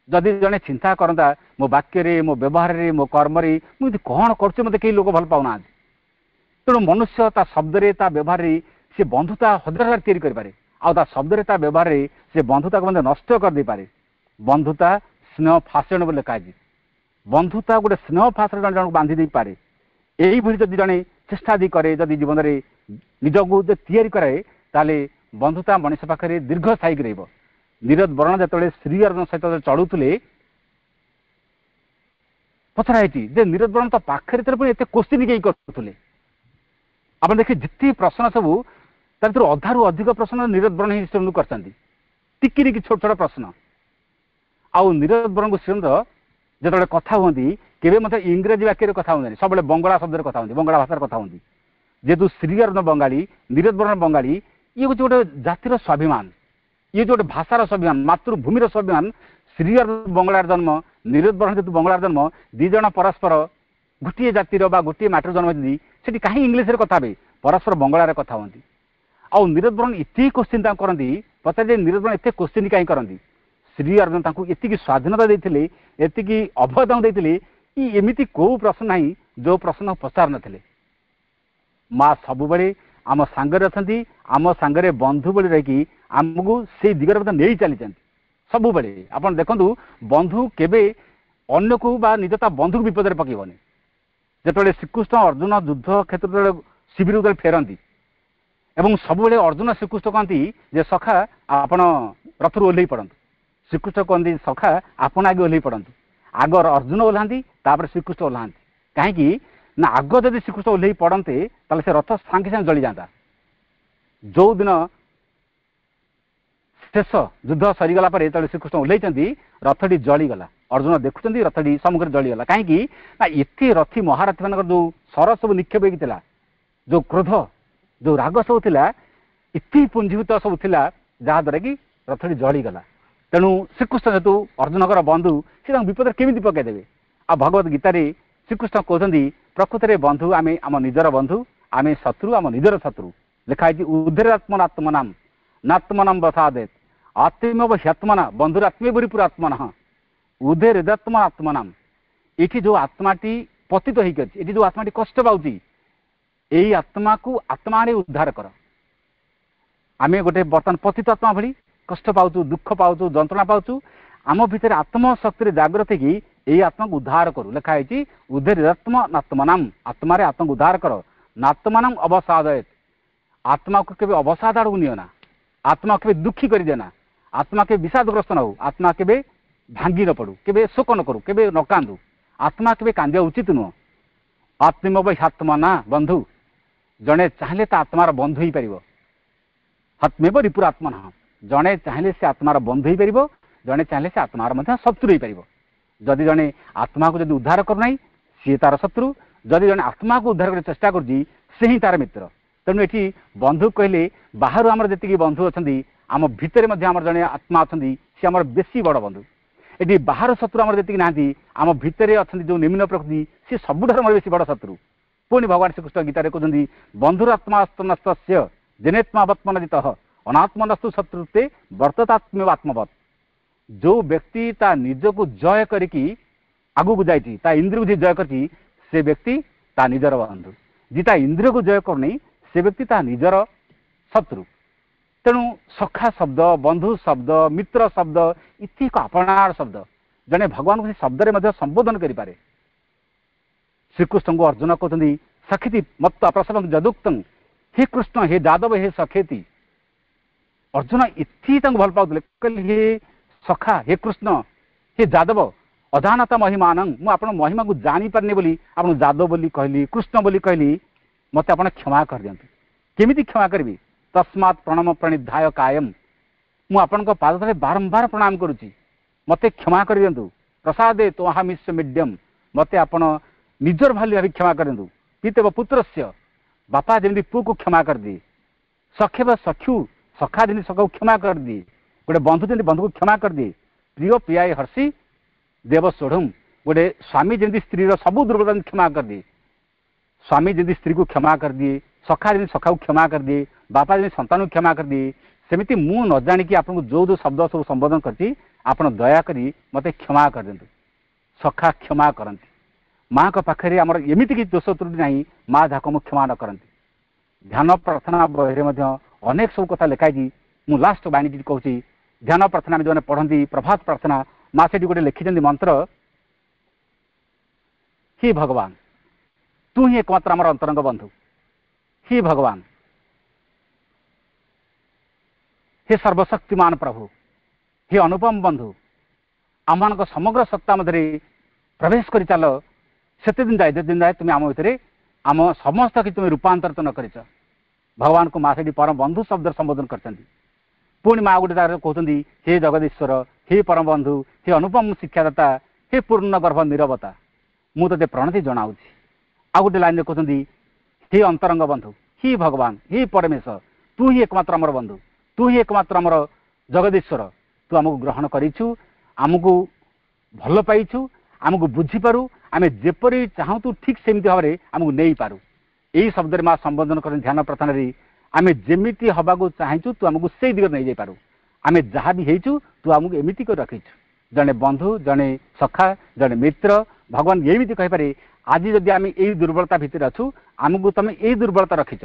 ଯଦି ଜଣେ ଚିନ୍ତା କରନ୍ତା ମୋ ବାକ୍ୟରେ, ମୋ ବ୍ୟବହାରରେ, ମୋ କର୍ମରେ ମୁଁ ଯଦି କ'ଣ କରୁଛି ମୋତେ କେହି ଲୋକ ଭଲ ପାଉନାହାନ୍ତି। ତେଣୁ ମନୁଷ୍ୟ ତା ଶବ୍ଦରେ, ତା ବ୍ୟବହାରରେ ସେ ବନ୍ଧୁତା ହଜାର ହଜାର ତିଆରି କରିପାରେ, ଆଉ ତା ଶବ୍ଦରେ, ତା ବ୍ୟବହାରରେ ସେ ବନ୍ଧୁତାକୁ ମଧ୍ୟ ନଷ୍ଟ କରିଦେଇପାରେ। ବନ୍ଧୁତା ସ୍ନେହ ଫାସଣ ବୋଲି ଲେଖାଯାଇଛି। ବନ୍ଧୁତା ଗୋଟେ ସ୍ନେହ ଫାସଣ ଜଣକୁ ବାନ୍ଧି ଦେଇପାରେ। এইভଳି ଯଦି ଜଣେ ଚେଷ୍ଟା ଯଦି କରେ, ଯଦି ଜୀବନରେ ନିଜକୁ ଯଦି ତିଆରି କରାଏ, ତାହେଲେ ବନ୍ଧୁତା ମଣିଷ ପାଖରେ ଦୀର୍ଘସ୍ଥାୟୀ ରହିବ। ନୀରଦ ବରଣ ଯେତେବେଳେ ଶ୍ରୀ ଅର୍ଜୁନ ସହିତ ଚଳୁଥିଲେ, ପଚରା ହେଇଛି ଯେ ନୀରଦ ବରଣ ତ ପାଖରେ ପୁଣି ଏତେ କୋଶ୍ଚିନ୍ କେହି କରୁଥିଲେ। ଆପଣ ଦେଖିବେ ଯେତେ ପ୍ରଶ୍ନ ସବୁ ତା ଭିତରୁ ଅଧାରୁ ଅଧିକ ପ୍ରଶ୍ନ ନୀରଦ ବରଣ ହିଁ ଶ୍ରୀଅରବିନ୍ଦ କରିଛନ୍ତି, ଟିକି ଟିକି ଛୋଟ ଛୋଟ ପ୍ରଶ୍ନ। ଆଉ ନୀରଦ ବରଣଙ୍କୁ ଶ୍ରୀଅରବିନ୍ଦ ଯେତେବେଳେ କଥା ହୁଅନ୍ତି, କେବେ ମଧ୍ୟ ଇଂରାଜୀ ବାକ୍ୟରେ କଥା ହୁଅନ୍ତିନି, ସବୁବେଳେ ବଙ୍ଗଳା ଶବ୍ଦରେ କଥା ହୁଅନ୍ତି, ବଙ୍ଗଳା ଭାଷାରେ କଥା ହୁଅନ୍ତି। ଯେହେତୁ ଶ୍ରୀଅରବିନ୍ଦ ବଙ୍ଗାଳୀ, ନୀରଦ ବରଣ ବଙ୍ଗାଳୀ, ଇଏ ହେଉଛି ଗୋଟେ ଜାତିର ସ୍ୱାଭିମାନ, ଇଏ ହେଉଛି ଗୋଟେ ଭାଷାର ସ୍ୱାଭିମାନ, ମାତୃଭୂମିର ସ୍ୱାଭିମାନ। ଶ୍ରୀଅରବିନ୍ଦ ବଙ୍ଗଳାର ଜନ୍ମ, ନୀରଦ ବରଣ ଯେହେତୁ ବଙ୍ଗଳାର ଜନ୍ମ, ଦି ଜଣ ପରସ୍ପର ଗୋଟିଏ ଜାତିର ବା ଗୋଟିଏ ମାଟିର ଜନ୍ମ ହେଇଛନ୍ତି, ସେଠି କାହିଁ ଇଂଲିଶରେ କଥା ହେବେ, ପରସ୍ପର ବଙ୍ଗଳାରେ କଥା ହୁଅନ୍ତି। ଆଉ ନୀରଦ ବରଣ ଏତେ କୋଶ୍ଚିନ୍ ତାଙ୍କୁ କରନ୍ତି, ପଚାରେ ଯେ ନୀରଦ ବରଣ ଏତେ କୋଶ୍ଚିନ୍ କାହିଁ କରନ୍ତି? ଶ୍ରୀଅରବିନ୍ଦ ତାଙ୍କୁ ଏତିକି ସ୍ୱାଧୀନତା ଦେଇଥିଲେ, ଏତିକି ଅଭୟ ତାଙ୍କୁ ଦେଇଥିଲେ, କି ଏମିତି କୋଉ ପ୍ରଶ୍ନ ନାହିଁ ଯୋଉ ପ୍ରଶ୍ନ ପଚାରୁ ନଥିଲେ। ମା ସବୁବେଳେ आम सांगरे अछंती आम सांगरे बंधु बଳି रही आमको से दिगरे मते नहीं चली सब बेले आपण देखंतु बंधु केबे अन्य को बा निज ता बंधु को विपद रे पकेबनी जेतबेले श्रीकृष्ण अर्जुन युद्ध क्षेत्र शिविर उदर फेरती एवं सब बेले अर्जुन श्रीकृष्ण कहती जे सखा आपण रथरू ओल्लै पड़तु श्रीकृष्ण कहती सखा आपण आगे ओल्लै पड़तु आग अर्जुन ओह्लांती तापर श्रीकृष्ण ओह्लांती कहीं ना आग जदि श्रीकृष्ण ओल्लै पड़ते ताले से रथ सांगे सांगे जली जाता जो दिन शेष युद्ध सरीगला श्रीकृष्ण ओह्लैंती रथटी जलीगला अर्जुन देखुं रथटी सम्मुख जलीगला कहीं एत रथी महारथी मान जो सर सब निक्षेप होता जो क्रोध जो राग सब थिला इति पुंजीभूत सब थिला जहाद्वारा कि रथटी जलीगला तेणु श्रीकृष्ण जेतु अर्जुनकर बंधु से विपद केमी पकईदेवे आ भगवत गीतार श्रीकृष्ण कहते प्रकृत में बंधु आम आम निजर बंधु आम शत्रु आम निजर शत्रु लिखाई उद्धरात्मनात्मनाम नात्मनाम बसादेत आत्म ह्यात्मना बंधुरात्मे बुरीपुरात्मन उधे हृदात्म आत्मनाम ये जो आत्माटी पतित होती जो आत्माटी कष्ट पाऊँच यही आत्मा को आत्मा उद्धार कर आम गोटे बर्तमान पतित आत्मा भली कष्ट पाऊँ दुख पाऊँ जंत्रणा पाऊँ आम भितर आत्मशक्ति जागृत कि यही आत्मा को उद्धार करू लिखाई उधे हृदात्म नात्मनाम आत्मा आत्मा को उद्धार कर नात्मनाम अवसादयत आत्मा को केवे अवसाद आड़ निना आत्मा के दुखी कर देना आत्मा के विषादग्रस्त न हो आत्मा के भांगी न पड़ू के शोक न करू के न कांदू आत्मा के कांदिया उचित नुह आत्म ह्यात्मना बंधु जड़े चाहे तो आत्मार बंधु ही पार हत्मेव रिपुरात्मन जड़े चाहे से आत्मार बंधु ही पार जड़े चाहे से आत्मार शत्रु ही पार जदि जड़े आत्मा को जब उद्धार करना सी तार शत्रु जदि जड़े आत्मा को उद्धार करने चेष्टा कर ही तार मित्र तेणु ये बंधु कहले बाहर आम जी बंधु अच्छा आम भितर जड़े आत्मा अच्छा सी आम बेसी बड़ बंधु ये बाहर शत्रु आम जी ना आम भितर अच्छा जो निम्न प्रकृति सी सबुठ बेसी बड़ शत्रु पुणी भगवान श्रीकृष्ण गीतार कहते बंधुरात्मास्तनस्त दिनेत्मात्मनजित अनात्मनस्तु शत्रुते वर्ततात्म्य आत्मवत जो व्यक्ति ता निज को जय करी आगू को जाइए इंद्रिय को जय कर से व्यक्ति ता निजर बंधु जी इंद्रिय को जय करनी से व्यक्ति ता निजर शत्रु तेणु सखा शब्द बंधु शब्द मित्र शब्द इति एक अपनार शब्द जड़े भगवान को शब्द में संबोधन करें श्रीकृष्ण को अर्जुन कहते सखीति मत प्रसव जदुक्त हे कृष्ण हे जादव हे सखेति अर्जुन इति भल पाते कहले हे सखा हे कृष्ण हे जादव अधानता महिमान मुझे महिमा को जानी पारनी बोली आप जादव बोली कहली कृष्ण बोली कहली मत आप क्षमा कर दियंतु केमिति क्षमा करी तस्मात् प्रणम प्रणिधाय कायम मुझे पाद तले बारंबार प्रणाम करुच्ची मत क्षमा कर दियंतु प्रसादे तो अहमिश्व मीडियम मत आप निजर भाली भाव क्षमा कर दियंतु पितव पुत्रस्य बापा जमी पु को क्षमा कर दिए सखेव सख्यु सखा जमी सखा क्षमा कर दिए गोटे बंधु जमी बंधु को क्षमा कर दिए प्रिय प्रियाय हर्षि देव सोढ़ुम गोटे स्वामी जमी स्त्री सबू दुर्बलता क्षमा कर दिए स्वामी जमी स्त्री को क्षमा कर दिए सखा जमी सखा को क्षमा कर दिए बापा जमी संतान को क्षमा कर दिए सेमती मु न जानिकी आपको जो जो शब्द सब संबोधन करती आप दयाकोरी मत क्षमा कर दिंतु सखा क्षमा करती माँ का पाखे आमर एमती कि दोष त्रुटि ना माँ जहाँ को क्षमा न करती ध्यान प्रार्थना बही अनेक सब कथा लिखाई मु लास्ट बाणी कहूँ ध्यान प्रार्थना में जो पढ़ती प्रभात प्रार्थना माँ से गोटे लिखिं मंत्र हे भगवान तू ही एकमात्र आमर अंतरंग बंधु हे भगवान हे सर्वशक्तिमान प्रभु हे अनुपम बंधु आम समग्र सत्ता मध्य प्रवेश कर चल से दिन जाए जे दिन जाए तुम आम भितर आम समस्त कि तुम रूपांतरित न कर भगवान को माँ से परम बंधु शब्द संबोधन कर पुणी माँ गोटे कहते हे जगदीश्वर हे परम बंधु हे अनुपम शिक्षादाता हे पूर्ण गर्भ निरवता मुझे प्रणति जनाऊँ आ गोटे लाइन कहते हे अंतरंग बंधु हे भगवान हे परमेश्वर तू ही एकमात्र आमर बंधु तू ही एकमात्र आमर जगदीश्वर तू आमको ग्रहण करूँ आमको भल पाइछु आमको बुझीपारू आम जेपरी चाहूँ तू ठीक सेमती भाव में आमको नहीं पारू यही शब्द माँ संबोधन कर ध्यान प्रार्थना आम जमीती हवा को चाहूँ तू आमको से दिग नहीं जाई पारू आम जहाँ भी होचु तू आमको एमती कर रखीचु जड़े बंधु जड़े सखा जड़े मित्र भगवान एमती कहीपे आज जदि आम यही दुर्बलता भितर अच्छु आमको तुम यही दुर्बलता रखीच